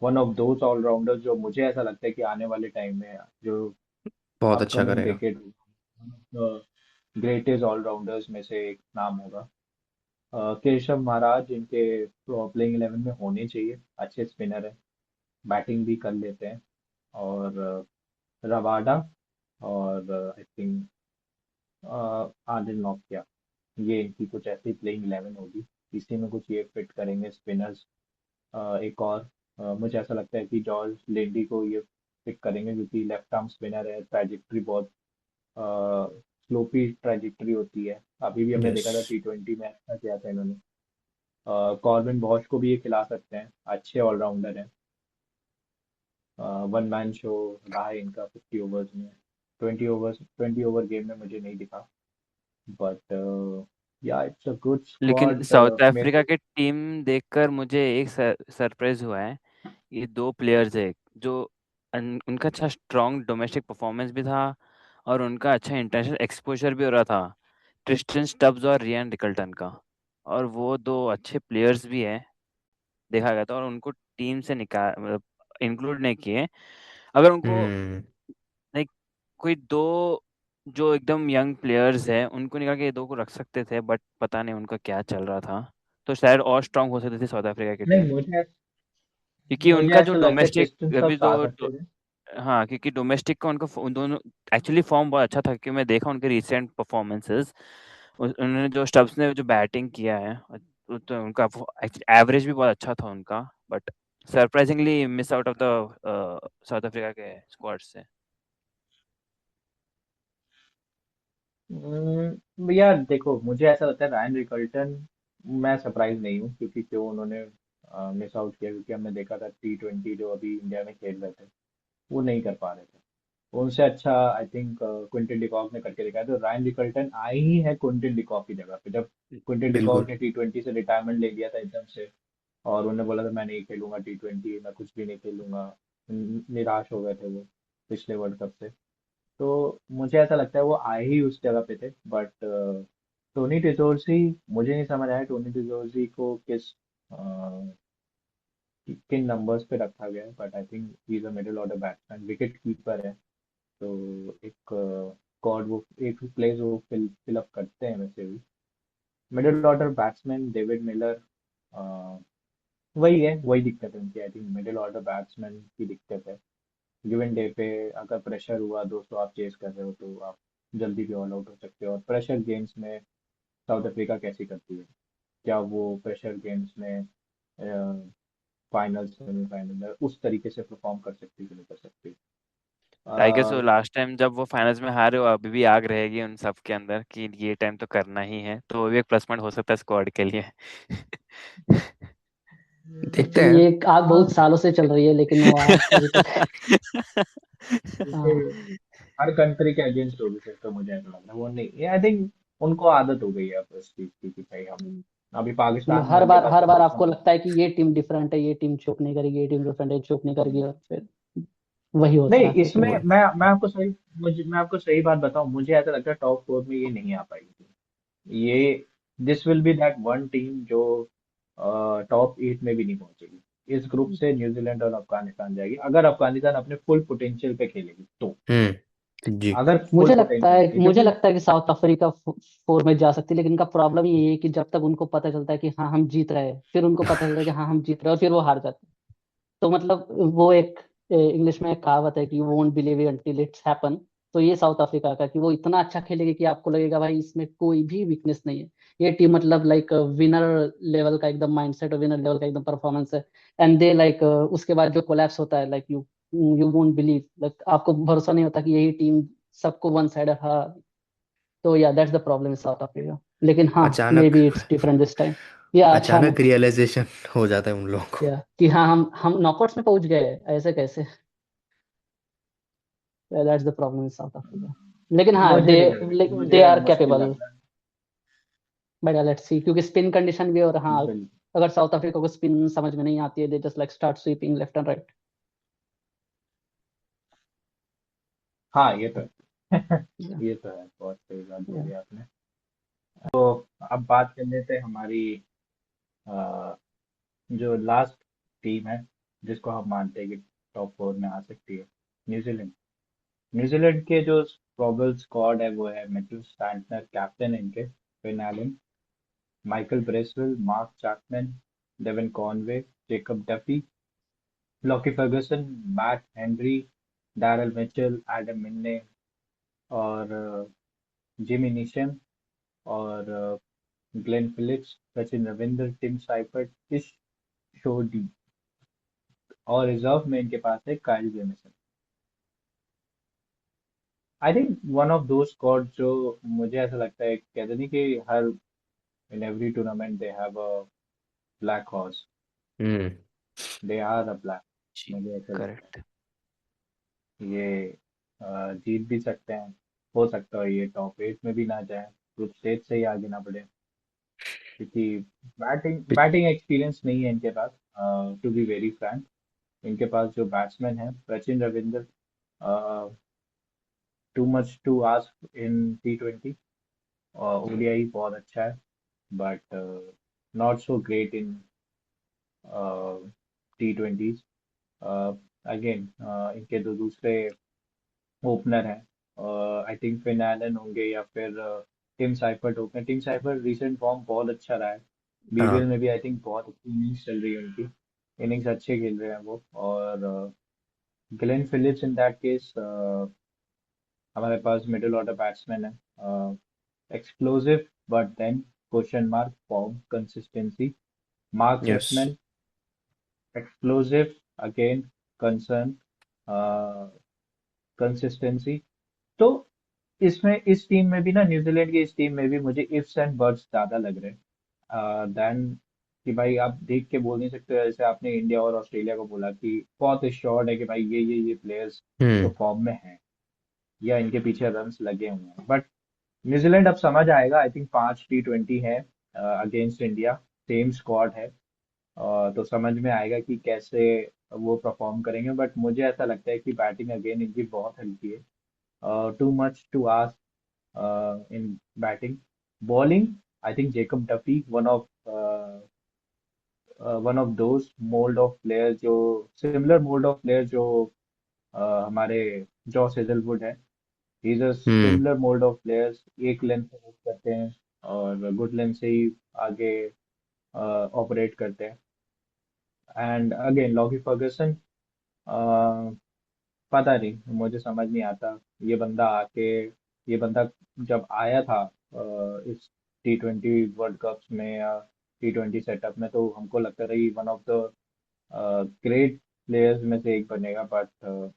one of those allrounders जो मुझे ऐसा लगता है कि आने वाले टाइम में जो बहुत अच्छा अपकमिंग करेगा। डेकेड ग्रेटेस्ट ऑलराउंडर्स में से एक नाम होगा। केशव महाराज इनके प्लेइंग 11 में होने चाहिए, अच्छे स्पिनर है, बैटिंग भी कर लेते हैं। और रबाडा और आई थिंक आदिल नौकिया, ये इनकी कुछ ऐसी प्लेइंग 11 होगी। इसी में कुछ ये फिट करेंगे स्पिनर्स। एक और मुझे ऐसा लगता है कि जॉर्ज लेंडी को ये पिक करेंगे क्योंकि लेफ्ट आर्म स्पिनर है, ट्रैजेक्टरी बहुत स्लोपी ट्रैजेक्टरी होती है। अभी भी हमने यस। देखा था T20 में अच्छा किया था इन्होंने। कॉर्बिन बॉश को भी ये खिला सकते हैं, अच्छे ऑलराउंडर हैं। वन मैन शो रहा है इनका 50 ओवर्स में, 20 ओवर गेम में मुझे नहीं दिखा, बट या इट्स अ गुड लेकिन स्क्वाड साउथ मेरे अफ्रीका को। की टीम देखकर मुझे एक सरप्राइज हुआ है। ये दो प्लेयर्स है जो उनका अच्छा स्ट्रॉन्ग डोमेस्टिक परफॉर्मेंस भी था और उनका अच्छा इंटरनेशनल एक्सपोजर भी हो रहा था, ट्रिस्टन स्टब्स और रियान रिकल्टन का। और वो दो अच्छे प्लेयर्स भी है देखा गया था, और उनको टीम से निकाल मतलब इंक्लूड नहीं किए। अगर उनको हम्म। लाइक कोई दो जो एकदम यंग प्लेयर्स है उनको निकाल के ये दो को रख सकते थे, बट पता नहीं उनका क्या चल रहा था। तो शायद और स्ट्रांग हो सकती थी साउथ अफ्रीका की नहीं, टीम, मुझे क्योंकि मुझे उनका जो ऐसा लगता है डोमेस्टिक ट्रिस्टन अभी सब जो आ सकते थे। हाँ, क्योंकि डोमेस्टिक का उनका उन दोनों एक्चुअली फॉर्म बहुत अच्छा था, क्योंकि मैं देखा उनके रिसेंट परफॉर्मेंसेस। उन्होंने जो स्टब्स ने जो बैटिंग किया है तो उनका एवरेज भी बहुत अच्छा था उनका, but surprisingly miss out of the south Africa के स्क्वाड से। यार देखो, मुझे ऐसा लगता है रायन रिकल्टन, मैं सरप्राइज नहीं हूँ क्योंकि क्यों उन्होंने मिस आउट किया, क्योंकि हमने देखा था T20 जो अभी इंडिया में खेल रहे थे वो नहीं कर पा रहे थे। उनसे अच्छा आई थिंक क्विंटन डिकॉक ने करके दिखाया। तो रायन रिकल्टन आई ही है क्विंटन डिकॉक की जगह पे, जब क्विंटन डिकॉक बिल्कुल। ने T20 से रिटायरमेंट ले लिया था एकदम से और उन्होंने बोला था मैं नहीं खेलूंगा T20, मैं कुछ भी नहीं खेलूंगा, निराश हो गए थे वो पिछले वर्ल्ड कप से। तो मुझे ऐसा लगता है वो आए ही उस जगह पे थे। बट टोनी टिटोरसी, मुझे नहीं समझ आया टोनी टिटोरसी को किन नंबर्स पे रखा गया है, but I think he is a middle order batsman, wicket keeper है। तो एक कॉर्ड वो एक प्लेस वो फिल अप करते हैं वैसे भी। Middle order batsman David Miller, वही है, वही दिक्कत है उनकी। I think middle order batsman की दिक्कत है। गिवन डे पे अगर प्रेशर हुआ, दोस्तों आप चेस कर रहे हो तो आप जल्दी भी ऑल आउट हो सकते हो। और प्रेशर गेम्स में साउथ अफ्रीका कैसी करती है, क्या वो प्रेशर गेम्स में फाइनल सेमीफाइनल उस तरीके से परफॉर्म कर सकती है कि नहीं कर सकती। आई गेस वो अ, लास्ट टाइम जब वो फाइनल्स में हारे, वो अभी भी आग रहेगी उन सब के अंदर कि ये टाइम तो करना ही है, तो वो भी एक प्लस पॉइंट हो सकता है स्क्वाड के लिए। देखते हैं। ये आग हाँ बहुत सालों से चल रही है, लेकिन वो आग अभी तक जैसे हाँ हर कंट्री के अगेंस्ट हो भी सकता है, मुझे ऐसा लग रहा है वो नहीं, आई थिंक उनको आदत हो गई है अब इस चीज की कि भाई हम अभी मतलब पाकिस्तान में हर उनके बार पास हर बार सिचुएशन आपको है। लगता है कि ये टीम डिफरेंट है, ये टीम चोक नहीं करेगी, ये टीम डिफरेंट है, चोक नहीं करेगी, और फिर वही होता नहीं है आखिर इसमें में। वो मैं आपको सही मैं आपको सही बात बताऊं, मुझे ऐसा लगता है टॉप फोर में ये नहीं आ पाएगी ये। This will be that one team जो टॉप एट में भी नहीं पहुंचेगी। इस ग्रुप से न्यूजीलैंड और अफगानिस्तान जाएगी, अगर अफगानिस्तान अपने फुल पोटेंशियल पे खेलेगी तो। जी। अगर फुल पोटेंशियल पे मुझे क्योंकि लगता है कि साउथ अफ्रीका फोर में जा सकती है, लेकिन इनका प्रॉब्लम ये है कि जब तक उनको पता चलता है कि हाँ हम जीत रहे हैं, फिर उनको पता चलता है कि हाँ हम जीत रहे हैं, और फिर वो हार जाते हैं। तो मतलब वो एक इंग्लिश में एक कहावत है कि won't believe until it's happen. तो ये साउथ अफ्रीका का कि वो इतना अच्छा खेलेगी कि आपको लगेगा भाई इसमें कोई भी वीकनेस नहीं है। ये टीम मतलब लाइक विनर लेवल का एकदम माइंडसेट और विनर लेवल का एकदम परफॉर्मेंस है। एंड दे लाइक उसके बाद जो कोलैप्स होता है, like you you won't believe, like आपको भरोसा नहीं होता कि यही टीम सबको वन साइड। हाँ, तो yeah that's the problem in South Africa. लेकिन हाँ, मे अचानक be it's different this time. Yeah अचानक अचानक, रियलाइजेशन हो जाता है उन लोगों को। या कि हाँ हम नॉकआउट्स में पहुंच गए हैं, ऐसे कैसे। That's the problem in South Africa. लेकिन हाँ, मुझे नहीं लग रही, दे मुझे आर मुश्किल कैपेबल। लग रहा बट लेट्स सी, क्योंकि स्पिन कंडीशन भी, और हाँ है बिल्कुल। अगर साउथ अफ्रीका को स्पिन समझ में नहीं आती है, they just like start sweeping left and right. हाँ ये तो है ये तो है, बहुत सही बात बोली आपने। तो अब बात कर लेते हैं हमारी अ, जो लास्ट टीम है जिसको हम मानते हैं कि टॉप फोर में आ सकती है, न्यूजीलैंड। न्यूजीलैंड के जो प्रोबेबल स्क्वाड है वो है मिचेल सैंटनर कैप्टन इनके, Finn Allen, Michael Bracewell, Mark Chapman, Devon Conway, Jacob Duffy, Lockie Ferguson, Matt Henry, Daryl Mitchell, Adam मिन्ने और जिमी नीशम और Glenn Phillips, Rachin Ravindra, Tim Seifert, Ish Sodhi, और रिजर्व में इनके पास है Kyle Jamieson. I think one of those squad जो मुझे ऐसा लगता है, कहते नहीं कि हर in every tournament they have a black horse, hmm. They are a black. जी, मुझे ऐसा लगता करेक्ट। है ये जीत भी सकते हैं, हो सकता है ये टॉप एट में भी ना जाए, ग्रुप स्टेज से ही आगे ना बढ़े, क्योंकि बैटिंग एक्सपीरियंस नहीं है इनके पास। टू बी वेरी फ्रैंक, इनके पास जो बैट्समैन है Rachin Ravindra, too much to ask in T20, ODI बहुत अच्छा है but not so great in T20s। Again इनके जो दूसरे ओपनर हैं, आई थिंक फिन एलन होंगे या फिर टिम साइफर्ट होंगे। टिम साइफर्ट रिसेंट फॉर्म बहुत अच्छा रहा है, बीबीएल हाँ। में भी आई थिंक बहुत अच्छी इनिंग्स चल रही है उनकी, इनिंग्स अच्छे खेल रहे हैं वो। और Glenn Phillips in that case हमारे पास मिडिल ऑर्डर बैट्समैन है, explosive but then question mark form consistency. Mark yes. Chapman, explosive again, concern consistency. तो इसमें इस टीम में भी ना, न्यूजीलैंड की इस टीम में भी मुझे इफ्स एंड बट्स ज्यादा लग रहे हैं देन कि भाई आप देख के बोल नहीं सकते जैसे आपने इंडिया और ऑस्ट्रेलिया को बोला कि बहुत श्योर है कि भाई ये प्लेयर्स तो हम्म। फॉर्म में हैं या इनके पीछे रन्स लगे हुए हैं। बट न्यूजीलैंड अब समझ आएगा, आई थिंक 5 T20 है अगेंस्ट इंडिया, सेम स्क्वाड है, तो समझ में आएगा कि कैसे वो परफॉर्म करेंगे। बट मुझे ऐसा लगता है कि बैटिंग अगेन इनकी बहुत हल्की है, too much to ask in batting. Bowling, I think Jacob Duffy, one of those mold of players जो similar mold of players जो हमारे जॉस हेजलवुड है, ही is a hmm. Similar mould of players, एक length से move करते हैं और good length से ही आगे ऑपरेट करते हैं। एंड अगेन लॉकी फर्गसन, पता नहीं, मुझे समझ नहीं आता ये बंदा आके, ये बंदा जब आया था इस T20 वर्ल्ड कप में या T20 सेटअप में, तो हमको लगता था ये one of the great players में से एक बनेगा, बट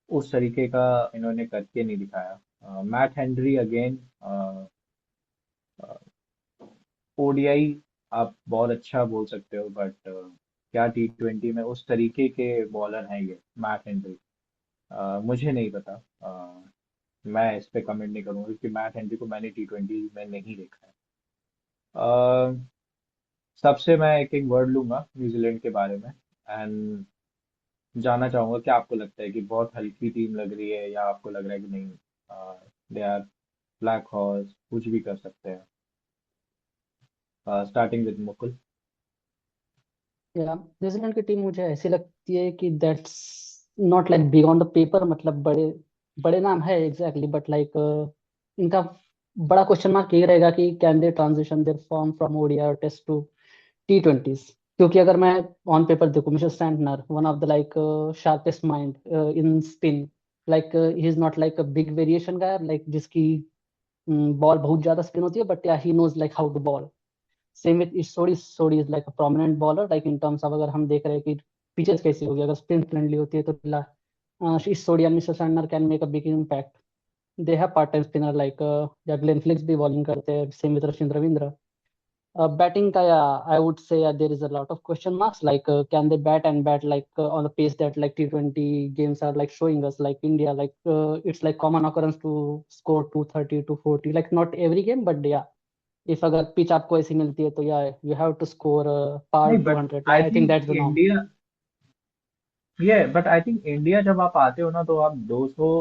उस तरीके का इन्होंने करके नहीं दिखाया। मैट हेनरी अगेन, ओडीआई आप बहुत अच्छा बोल सकते हो, बट क्या T20 में उस तरीके के बॉलर हैं ये मैट हेनरी? मुझे नहीं पता। मैं इस पे कमेंट नहीं करूंगा क्योंकि मैट हेनरी को मैंने T20 में नहीं देखा है। अ, सबसे मैं एक एक वर्ड लूंगा न्यूजीलैंड के बारे में, एंड जानना चाहूंगा क्या आपको लगता है कि बहुत हल्की टीम लग रही है, या आपको लग रहा है कि नहीं दे आर ब्लैक हॉर्स, कुछ भी कर सकते हैं? Starting with Mukul. या न्यूजीलैंड की टीम मुझे ऐसी लगती है कि that's not like big on the paper, मतलब बड़े बड़े नाम है एग्जैक्टली, बट लाइक इनका बड़ा क्वेश्चन मार्क ये रहेगा कि can they transition their form from ODI test to T20s। क्योंकि अगर मैं ऑन पेपर देखूं, Mitchell Santner one of the like sharpest mind in spin, like he is not like a big variation guy, like जिसकी ball बहुत ज्यादा spin होती है, but yeah he knows like how to bowl. Same with Ishodi। Ishodi is like a prominent bowler, like in terms of अगर हम देख रहे हैं कि पिचेस कैसी होगी, अगर स्पिन फ्रेंडली होती है तो Ishodi and Mitchell Santner can make a big impact. They have part time spinner like yeah Glenn Phillips भी बॉलिंग करते हैं, same with Rachin Ravindra. Batting ka, yeah, I would say there is a lot of question marks. Like, can they bat and bat like on the pace that like T20 games are like showing us? Like India, like it's like common occurrence to score 230 to 40. Like not every game, but yeah, if अगर pitch आपको ऐसी मिलती है तो yeah, you have to score par नहीं, but 200. I I think think that's the norm. India, ये but I think India जब आप आते हो ना तो आप 200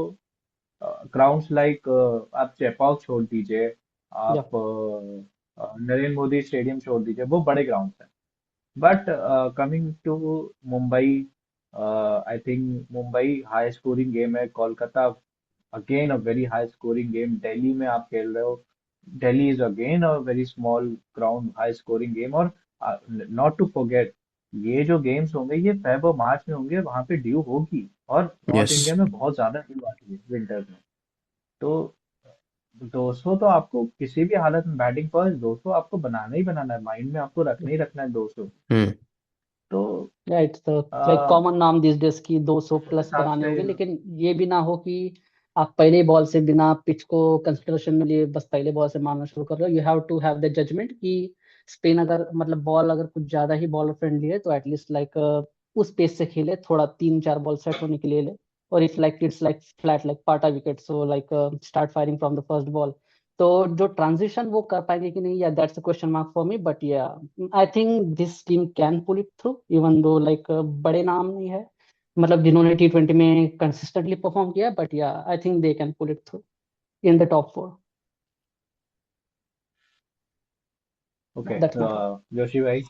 ग्राउंड्स लाइक, आप चेपॉक छोड़ दीजिए, Yeah, आप नरेंद्र मोदी स्टेडियम छोड़ दीजिए, वो बड़े ग्राउंड्स हैं। But coming to Mumbai, I think Mumbai high scoring game है, Kolkata again a very high scoring game, Delhi में आप खेल रहे हो, Delhi is again a very small ground high scoring game. और नॉट टू फॉरगेट, ये जो गेम्स होंगे ये फेब और मार्च में होंगे, वहां पे ड्यू होगी, और नॉर्थ यस। इंडिया में बहुत ज्यादा ड्यू आती है विंटर्स में। तो 200 तो आपको किसी भी हालत में, बैटिंग फर्स्ट 200 आपको बनाना ही बनाना है, माइंड में आपको रखना ही रखना है 200। हम्म। तो yeah, it's the like uh, common नाम these days की 200 उस प्लस हिसाब बनाने से होंगे, लेकिन ये भी ना हो कि आप पहले बॉल से बिना पिच को कंसिडरेशन में लिए बस पहले बॉल से मारना शुरू कर रहे हो। You have to have the judgment कि स्पिन अगर मतलब बॉल अगर कुछ ज्यादा ही बॉलर फ्रेंडली है तो एटलीस्ट लाइक उस पेस से खेले, थोड़ा 3-4 बॉल सेट होने के लिए ले। और if like it's like flat like pata wicket, so like start firing from the first ball. तो जो ट्रांजिशन वो कर पाएंगे कि नहीं, yeah that's a question mark for me, but या I think this team can pull it through, even though like बड़े नाम नहीं है मतलब जिन्होंने T20 में कंसिस्टेंटली परफॉर्म किया, बट या I think they can pull it through in the top 4। Okay, that's my thought. Joshi भाई,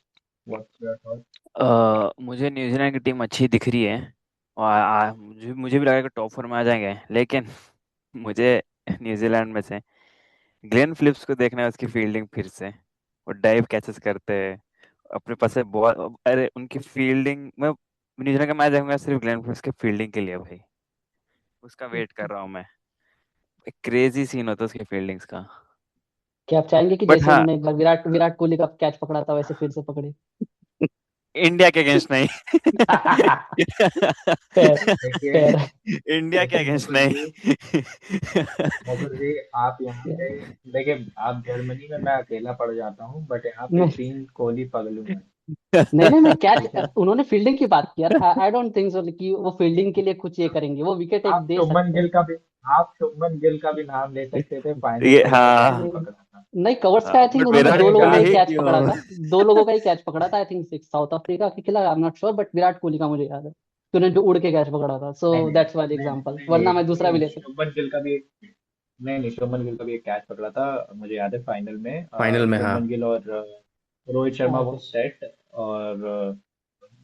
व्हाट्स योर थॉट? मुझे न्यूजीलैंड की टीम अच्छी दिख रही है, और मुझे मुझे भी लगा कि टॉप 4 में आ जाएंगे, लेकिन मुझे न्यूजीलैंड में से ग्लेन फिलिप्स को देखना है, उसकी फील्डिंग फिर से, वो डाइव कैचेस करते हैं अपने पास से बॉल। अरे उनकी फील्डिंग, मैं न्यूजीलैंड का मैच देखूंगा सिर्फ ग्लेन फिलिप्स के फील्डिंग के लिए भाई, उसका वेट कर रहा हूँ मैं। एक क्रेजी सीन होता है उसकी फील्डिंग्स का। क्या आप चाहेंगे कि बट जैसे हाँ, उन्होंने एक बार विराट विराट कोहली का कैच पकड़ा था वैसे फिर से पकड़े? इंडिया के अगेंस्ट नहीं। फेयर, देखिए फेयर। इंडिया के देखिए अगेंस्ट मुकुल जी, नहीं। मुकुल जी, आप यहाँ पे देखिए, आप जर्मनी में मैं अकेला पड़ जाता हूँ, बट यहाँ पे नहीं, 3 कोहली पगलू हैं। नहीं, नहीं, मैं कैच, ठीक है, उन्होंने फील्डिंग की बात की यार। आई डोंट थिंक सो कि वो फील्डिंग के लिए कुछ ये करेंगे, वो विकेट एक आप दे शुभमन सकते गिल हैं। का भी आप शुभमन गिल का भी नाम ले सकते थे, फाइनल ये में उन्होंने कैच हाँ, पकड़ा था। नहीं, कवर्स का आई थिंक बट उन्होंने विराट दो अरे लोगों का ही कोहली यार, कैच पकड़ा क्यों? था। 2 लोगों का ही कैच पकड़ा था, आई थिंक साउथ अफ्रीका के खिलाफ, I am not sure, but Virat Kohli का मुझे याद है कि उन्होंने जो उड़ के कैच पकड़ा था। सो नहीं नहीं दैट्स वाई नहीं एग्जांपल, नहीं वरना नहीं मैं दूसरा नहीं भी ले नहीं, सकता। शुभमन गिल का भी नहीं नहीं, शुभमन गिल का भी एक कैच पकड़ा था, मुझे याद है फाइनल में। फाइनल में हाँ। शुभमन गिल और रोहित शर्मा हाँ, वो सेट, और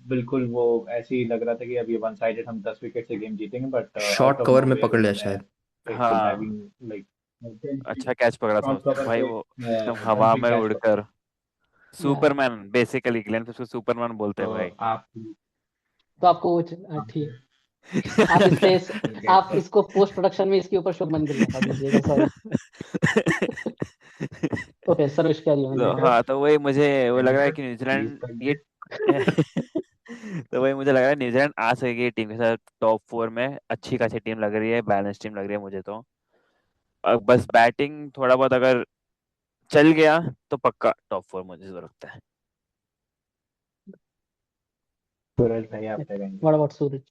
बिल्कुल वो ऐसे ही लग रहा था कि अब ये वन साइडेड, हम 10 विकेट से गेम जीतेंगे, but out short of cover में नोवेयर पकड़ लिया उन्होंने शायद। एक हाँ, डाइविंग लाइक अच्छा कैच पकड़ा था शॉर्ट उसने कवर भाई, पे वो एकदम हवा डंपिंग में कैच पकड़ा। उड़कर। या सुपरमैन, बेसिकली ग्लेन फिलिप्स को सुपरमैन बोलते तो हैं भाई। आप तो आपको वो ठीक, आप इस पे ठीक है, आप इसको पोस्ट प्रोडक्शन में इसके ऊपर शुभमन गिल लगा दीजिएगा, sorry. Okay, Sarvesh carry on. तो एडिटर हाँ, तो वही मुझे वो लग रहा है एडिटर कि प्लीज न्यूजीलैंड कर ये दे। तो वही मुझे लग रहा है न्यूजीलैंड आ सकेगी टीम के साथ टॉप 4 में, अच्छी खासी टीम लग रही है, बैलेंस टीम लग रही है मुझे तो। अब बस बैटिंग थोड़ा बहुत अगर चल गया तो पक्का टॉप 4 मुझे तो लगता है। सूरज भाई आप क्या कहेंगे? What about Suraj?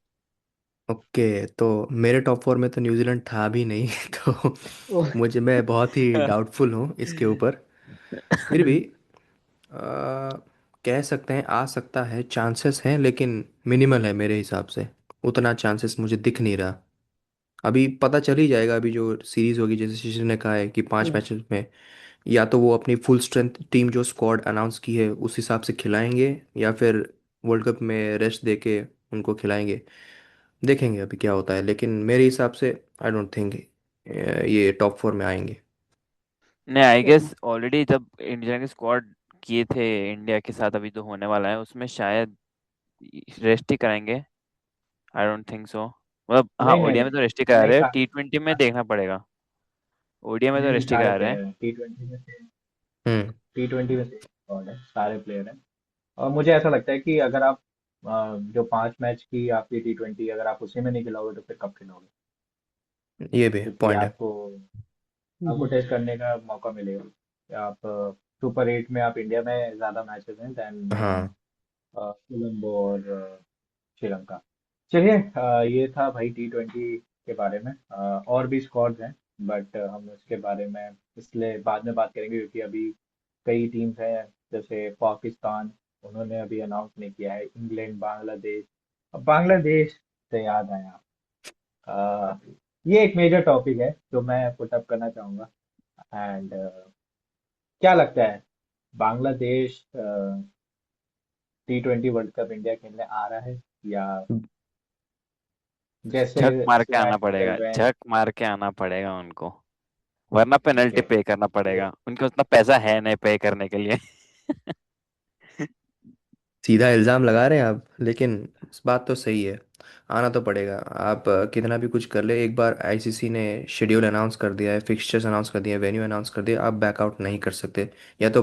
ओके, तो मेरे टॉप फोर में तो न्यूजीलैंड था भी नहीं तो ओह। मैं बहुत ही डाउटफुल हूँ इसके ऊपर। फिर भी कह सकते हैं आ सकता है, चांसेस हैं लेकिन मिनिमल है मेरे हिसाब से। उतना चांसेस मुझे दिख नहीं रहा। अभी पता चल ही जाएगा, अभी जो सीरीज होगी, जैसे शिशिर ने कहा है कि 5 मैचेस में या तो वो अपनी फुल स्ट्रेंथ टीम जो स्क्वाड अनाउंस की है उस हिसाब से खिलाएंगे, या फिर वर्ल्ड कप में रेस्ट दे के उनको खिलाएंगे। देखेंगे अभी क्या होता है, लेकिन मेरे हिसाब से आई डोंट थिंक ये टॉप 4 में आएंगे। नहीं, आई गेस ऑलरेडी जब इंडिया के स्क्वाड किए थे इंडिया के साथ, अभी तो होने वाला है उसमें शायद रेस्ट ही कराएंगे। I don't think so. मतलब हाँ, नहीं नहीं ओडीआई नहीं में तो रेस्ट ही करा नहीं रहे हैं, T20 में देखना पड़ेगा। ओडीआई में तो नहीं नहीं, रेस्ट ही सारे करा रहे हैं। प्लेयर हैं T20 में से। हम्म। T20 में से स्क्वाड है, सारे प्लेयर हैं। और मुझे ऐसा लगता है कि अगर आप जो 5 मैच की आपकी T20 अगर आप उसी में नहीं खिलाओगे तो फिर कब खिलाओगे? ये भी क्योंकि पॉइंट है। आपको आपको टेस्ट करने का मौका मिलेगा। आप सुपर 8 में आप इंडिया में ज़्यादा मैचेस हैं देन हाँ। कोलंबो और श्रीलंका। चलिए, ये था भाई T20 के बारे में। और भी स्क्वाड्स हैं बट हम उसके बारे में इसलिए बाद में बात करेंगे, क्योंकि अभी कई टीम्स हैं जैसे पाकिस्तान, उन्होंने अभी अनाउंस नहीं किया है। इंग्लैंड, बांग्लादेश। अब बांग्लादेश से याद आया, अ, ये एक मेजर टॉपिक है जो मैं पुट अप करना चाहूंगा। एंड क्या लगता है, Bangladesh T20 world cup India खेलने आ रहा है, या जैसे झक मार के आना सिनारियो चल पड़ेगा, रहे हैं? झक मार के आना पड़ेगा उनको, वरना पेनल्टी ओके। पे करना पड़ेगा, उनके उतना पैसा है नहीं पे करने के लिए। सीधा इल्ज़ाम लगा रहे हैं आप, लेकिन इस बात तो सही है। आना तो पड़ेगा। आप कितना भी कुछ कर ले, एक बार आईसीसी ने शेड्यूल अनाउंस कर दिया है, फिक्सचर्स अनाउंस कर दिया है, वेन्यू अनाउंस कर दिया, आप बैकआउट नहीं कर सकते। या तो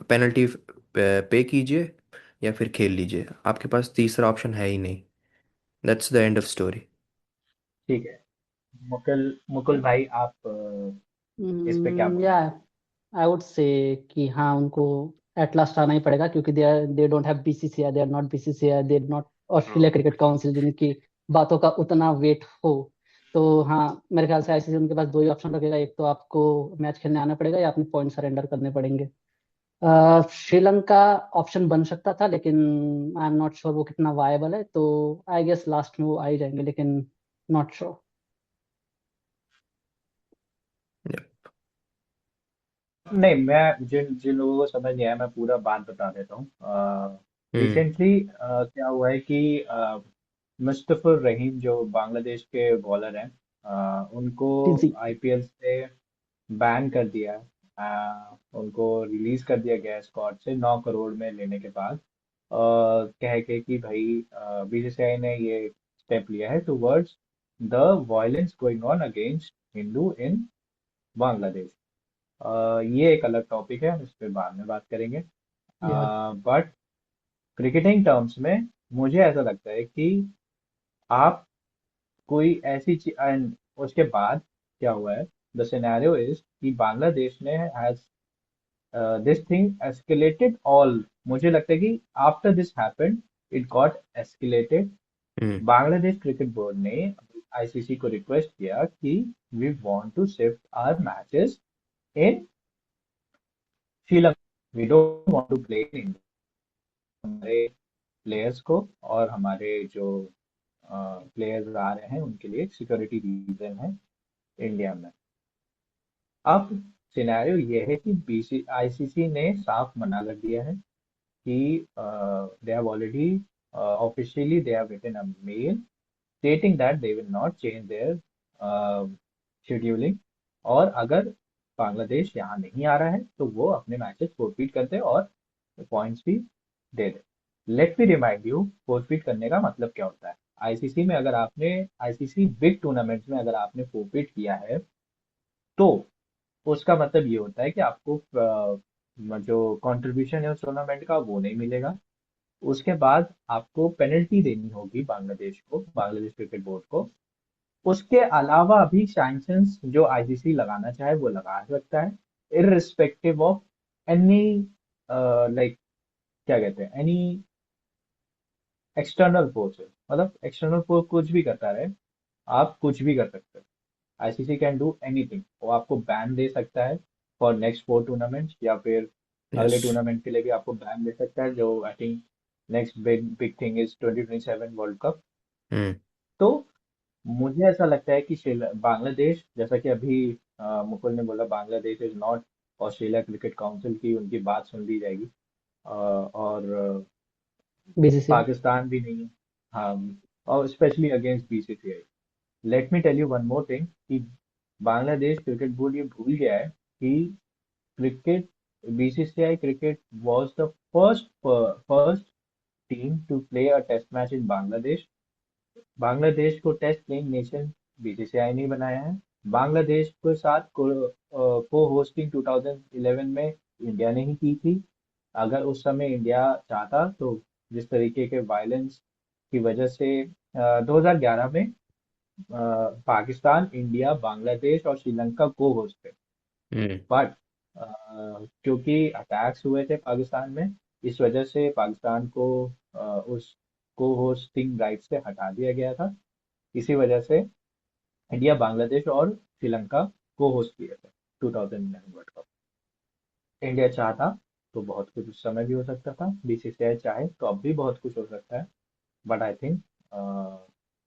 पेनल्टी पे कीजिए या फिर खेल लीजिए, आपके पास तीसरा ऑप्शन है ही नहीं। That's the end of story. ठीक है। मुकुल मुकुल भाई, आप इस पे क्या या बोलेंगे? आई वुड से कि हाँ, उनको एट लास्ट आना ही पड़ेगा, क्योंकि they don't have BCCI, they are not BCCI, they not true. Australia cricket council, जिनकी बातों का उतना वेट हो। तो हाँ, मेरे ख्याल से आईसीसी उनके पास दो ही ऑप्शन रखेगा, एक तो आपको मैच खेलने आना पड़ेगा या अपने पॉइंट सरेंडर करने पड़ेंगे। श्रीलंका ऑप्शन बन सकता था, लेकिन आई एम नॉट श्योर वो कितना वायबल है, तो आई गेस लास्ट में वो आ ही जाएंगे, लेकिन नॉट श्योर। नहीं, मैं जिन जिन लोगों को समझ नहीं आया मैं पूरा बात बता देता हूँ। हम्म। रिसेंटली क्या हुआ है कि मुस्तफिजुर रहीम जो बांग्लादेश के बॉलर हैं, उनको इजी। आईपीएल से बैन कर दिया है। उनको रिलीज कर दिया गया है स्क्वाड से 9 करोड़ में लेने के बाद। कह के कि भाई बीसीसीआई ने ये स्टेप लिया है towards the violence going on against Hindu in Bangladesh. ये एक अलग टॉपिक है, हम इस पे बाद में बात करेंगे। या बट क्रिकेटिंग टर्म्स में मुझे ऐसा लगता है कि आप कोई ऐसी चीज, एंड उसके बाद क्या हुआ है, द सिनेरियो इज कि बांग्लादेश ने has this thing escalated all. मुझे लगता है कि after this happened it got escalated. Hmm. Bangladesh cricket board ने आईसीसी को रिक्वेस्ट किया कि we want to shift our matches in Sri Lanka, we don't want to play in. हमारे प्लेयर्स को और हमारे जो प्लेयर्स आ रहे हैं उनके लिए सिक्योरिटी रीजन है इंडिया में। अब सिनेरियो ये है कि बीसी आईसीसी ने साफ मना कर दिया है कि they have already officially they have written a mail stating that they will not change their scheduling. और अगर बांग्लादेश यहाँ नहीं आ रहा है तो वो अपने मैचेस फोरफीट कर दे और पॉइंट्स भी दे दे। Let me remind you, forfeit करने का मतलब क्या होता है। आईसीसी में अगर आपने आईसीसी बिग टूर्नामेंट्स में अगर आपने फोरफीट किया है तो उसका मतलब ये होता है कि आपको जो कंट्रीब्यूशन है उस टूर्नामेंट का वो नहीं मिलेगा। उसके बाद आपको पेनल्टी देनी होगी बांग्लादेश को, बांग्लादेश क्रिकेट बोर्ड को। उसके अलावा भी सैंक्शंस जो आईसीसी लगाना चाहे वो लगा सकता है। irrespective of any like क्या कहते हैं एनी एक्सटर्नल फोर्सेस, मतलब एक्सटर्नल फोर्स कुछ भी करता रहे, आप कुछ भी कर सकते हो। आईसीसी कैन डू एनीथिंग, वो आपको बैन दे सकता है फॉर नेक्स्ट 4 टूर्नामेंट्स, या फिर यस। अगले टूर्नामेंट के लिए भी आपको बैन दे सकता है, जो I think next big big thing is 2027 world cup. Hmm. तो मुझे ऐसा लगता है कि बांग्लादेश, जैसा कि अभी मुकुल ने बोला, Bangladesh is not Australia cricket council की, उनकी बात सुन ली जाएगी। और बीसीसीआई। पाकिस्तान भी नहीं है। हाँ, और especially against BCCI. Let me tell you one more thing कि बांग्लादेश क्रिकेट बोर्ड ये भूल गया है कि cricket BCCI cricket was the first team to play a test match in Bangladesh. Bangladesh को टेस्ट प्लेइंग नेशन बीसीसीआई ने बनाया है। बांग्लादेश के साथ को होस्टिंग 2011 में इंडिया ने ही की थी। अगर उस समय इंडिया चाहता तो जिस तरीके के वायलेंस की वजह से 2011 में पाकिस्तान, इंडिया, बांग्लादेश और श्रीलंका को होस्ट थे। हम्म। बट क्योंकि अटैक्स हुए थे पाकिस्तान में, इस वजह से पाकिस्तान को उस को होस्टिंग राइट से हटा दिया गया था। इसी वजह से इंडिया, बांग्लादेश और श्रीलंका को होस्ट किए थे 2011 वर्ल्ड कप। इंडिया चाहता तो बहुत कुछ उस समय भी हो सकता था, बीसीसीआई चाहे तो अब भी बहुत कुछ हो सकता है। But I think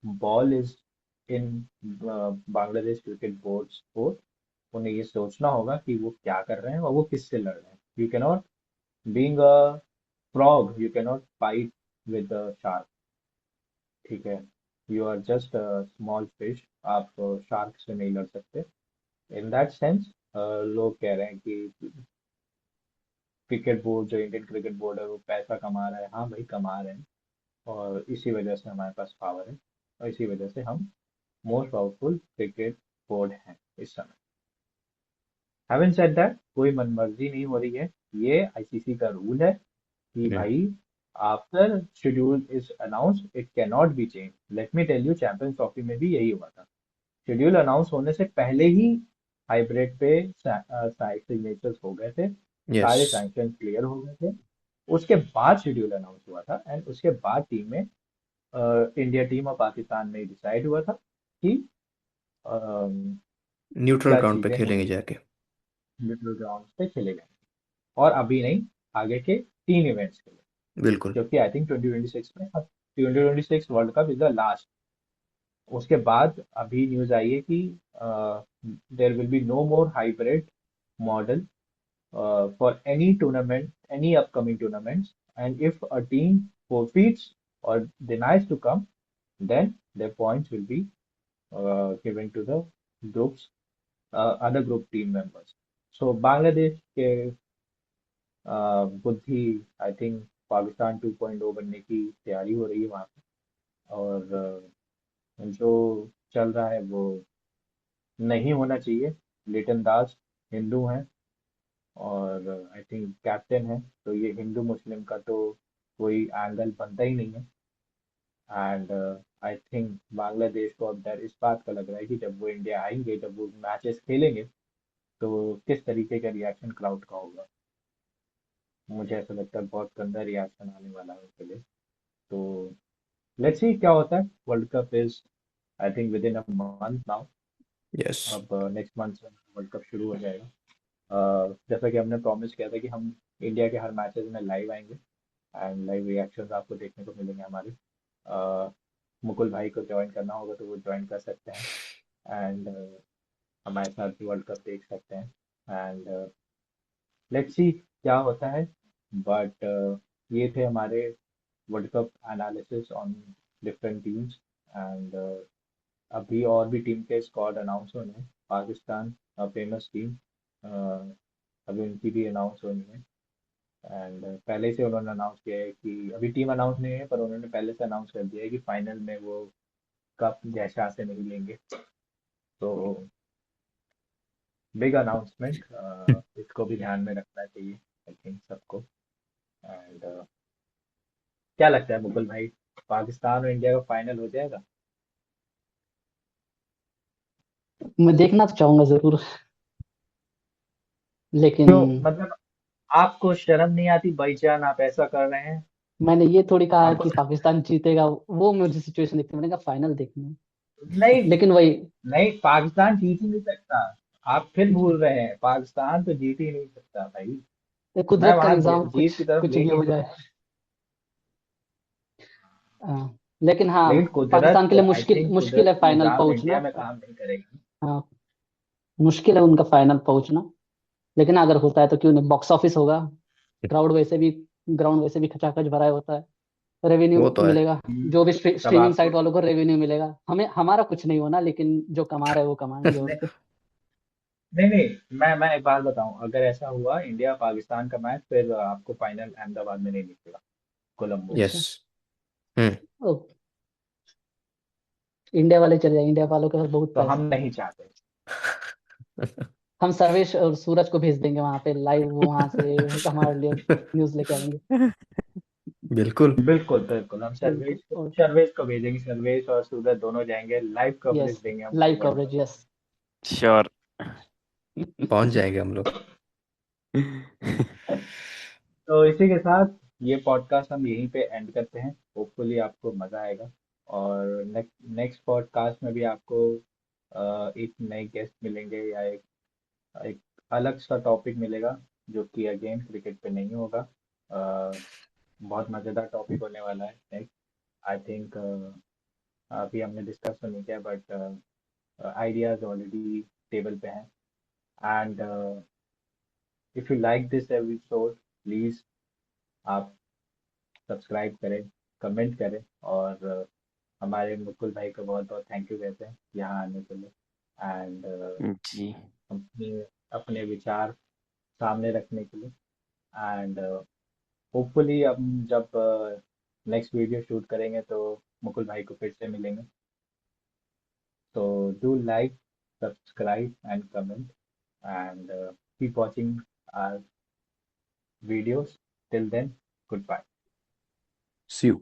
ball is in Bangladesh cricket board court. उन्हें ये सोचना होगा कि वो क्या कर रहे हैं और वो किससे लड़ रहे हैं। You cannot being a frog, you cannot fight with the shark. ठीक है, you are just a small fish, आप शार्क से नहीं लड़ सकते। इन दैट सेंस लोग कह रहे हैं कि क्रिकेट बोर्ड, जो इंडियन क्रिकेट बोर्ड है, वो पैसा कमा रहा है। हाँ भाई, कमा रहे हैं, और इसी वजह से हमारे पास पावर है, और इसी वजह से हम मोस्ट पावरफुल क्रिकेट बोर्ड हैं इस समय। हैविंग सेड दैट, कोई मनमर्जी नहीं हो रही है। ये आईसीसी का रूल है कि हम्म। भाई after schedule is announce it can not be change. Let me tell you, champions trophy में भी यही हुआ था। शेड्यूल अनाउंस होने से पहले ही हाइब्रिड पे सिग्नेचर्स हो गए थे, यस। सारे सैंक्शन क्लियर हो गए थे। उसके बाद शेड्यूल अनाउंस हुआ था, एंड उसके बाद टीम में इंडिया टीम और पाकिस्तान में डिसाइड हुआ था कि अम, न्यूट्रल क्या ग्राउंड पे चीजें खेलेंगे होनी जाके। न्यूट्रल ग्राउंड पे खेले जाएंगे, और अभी नहीं, आगे के 3 इवेंट्स के लिए। बिल्कुल। क्योंकि आई थिंक 2026 में, 2026 world cup is the last. उसके बाद अभी न्यूज आई है कि there will be no more hybrid model for any tournament, any upcoming tournaments. And if a team forfeits or denies to come, then their points will be given to the groups, other group team members. So Bangladesh के बुद्धि, I think Pakistan 2.0 बनने की तैयारी हो रही है वहाँ पे। और जो चल रहा है वो नहीं होना चाहिए। लिटन दास हिंदू हैं, और आई थिंक कैप्टन है, तो ये हिंदू मुस्लिम का तो कोई एंगल बनता ही नहीं है। एंड आई थिंक बांग्लादेश को अब डर इस बात का लग रहा है कि जब वो इंडिया आएंगे, जब वो मैचेस खेलेंगे, तो किस तरीके का रिएक्शन क्राउड का होगा। मुझे ऐसा लगता है बहुत गंदा रिएक्शन आने वाला है उनके लिए। तो लेट्स सी क्या होता है। World cup is I think with in a month now. Yes. अब नेक्स्ट मंथ से वर्ल्ड कप शुरू हो जाएगा। जैसा कि हमने प्रॉमिस किया था कि हम इंडिया के हर मैचेस में लाइव आएंगे, एंड लाइव रिएक्शंस आपको देखने को मिलेंगे हमारे। मुकुल भाई को ज्वाइन करना होगा तो वो ज्वाइन कर सकते हैं, एंड हमारे साथ वर्ल्ड कप देख सकते हैं। एंड लेट्स सी क्या होता है। बट ये थे हमारे world cup analysis on different teams. And अभी और भी टीम के स्क्वाड अनाउंस होने हैं। पाकिस्तान फेमस टीम, अभी उनकी भी अनाउंस होनी है। एंड पहले से उन्होंने अनाउंस किया है कि अभी टीम अनाउंस नहीं है, पर उन्होंने पहले से अनाउंस कर दिया है कि फाइनल में वो कप जैसा से नहीं लेंगे। तो बिग अनाउंसमेंट, इसको भी ध्यान में रखना चाहिए आई थिंक सबको। एंड क्या लगता है मुकुल भाई, पाकिस्तान और इंडिया का फाइनल हो जाएगा? मैं देखना तो चाहूंगा जरूर। लेकिन क्यों, मतलब आपको शर्म नहीं आती भाईजान, आप ऐसा कर रहे हैं? मैंने ये थोड़ी कहा आपको कि पाकिस्तान जीतेगा, वो मुझे सिचुएशन देखते मैंने कहा फाइनल देखना है। नहीं, लेकिन वही नहीं, पाकिस्तान जीत ही नहीं सकता। आप फिर भूल रहे हैं, पाकिस्तान तो जीत ही नहीं सकता भाई। मैं कुदरत का वहां निजाम, जीत कुछ की तरफ कुछ ले भी नहीं हो जाए। सकता। लेकिन हाँ, लेकिन पाकिस्तान कुदरत, के लिए आई मुश्किल थिंक मुश्किल कुदरत है का फाइनल निजाम इंडिया पहुंचना। में काम नहीं करेगा। हाँ, मुश्किल है उनका फाइनल पहुंचना। लेकिन अगर होता है तो क्यों नहीं, बॉक्स ऑफिस होगा, क्राउड वैसे भी, ग्राउंड वैसे भी खचाखच भरा होता है, रेवेन्यू वो तो है। मिलेगा। जो भी तब स्ट्रीमिंग आपको साइट वालों को रेवेन्यू मिलेगा, हमें हमारा कुछ नहीं होना, लेकिन जो कमा रहे हैं वो कमाएंगे और नहीं, क्या। नहीं, नहीं, मैं एक बात बताऊं, अगर ऐसा हुआ इंडिया पाकिस्तान का मैच, फिर आपको फाइनल अहमदाबाद में नहीं निकलेगा, कोलंबो में। यस। अच्छा। हम्म। ओ, इंडिया वाले चले जाए, इंडिया वालों के पास बहुत तो हम पैसा है। नहीं चाहते। हम सर्वेश और सूरज को भेज देंगे वहां पे लाइव, वो वहां से हमारे लिए न्यूज लेके आएंगे। बिल्कुल। बिल्कुल, बिल्कुल, हम बिल्कुल। सर्वेश और सर्वेश को भेजेंगे, सर्वेश और सूरज दोनों जाएंगे, लाइव कवरेज यस, देंगे हम live world coverage, cup. Yes. Sure. पहुंच जाएंगे हम लोग। तो इसी के साथ ये पॉडकास्ट हम यहीं पे एंड करते हैं। होपफुली आपको मजा आएगा, और नेक्स्ट पॉडकास्ट में भी आपको एक नए गेस्ट मिलेंगे, या एक अलग सा टॉपिक मिलेगा, जो कि अगेन क्रिकेट पे नहीं होगा। बहुत मज़ेदार टॉपिक होने वाला है नेक्स्ट। आई थिंक अभी हमने डिस्कस तो नहीं किया, बट आइडियाज ऑलरेडी टेबल पे हैं। And if you like this episode, please आप सब्सक्राइब करें, कमेंट करें, और हमारे मुकुल भाई को बहुत बहुत थैंक यू कहते हैं यहाँ आने के लिए। एंड जी। अपने अपने विचार सामने रखने के लिए। एंड होपफुली हम जब नेक्स्ट वीडियो शूट करेंगे तो मुकुल भाई को फिर से मिलेंगे। तो do like, subscribe and comment, and keep watching our videos. Till then, good bye. See you.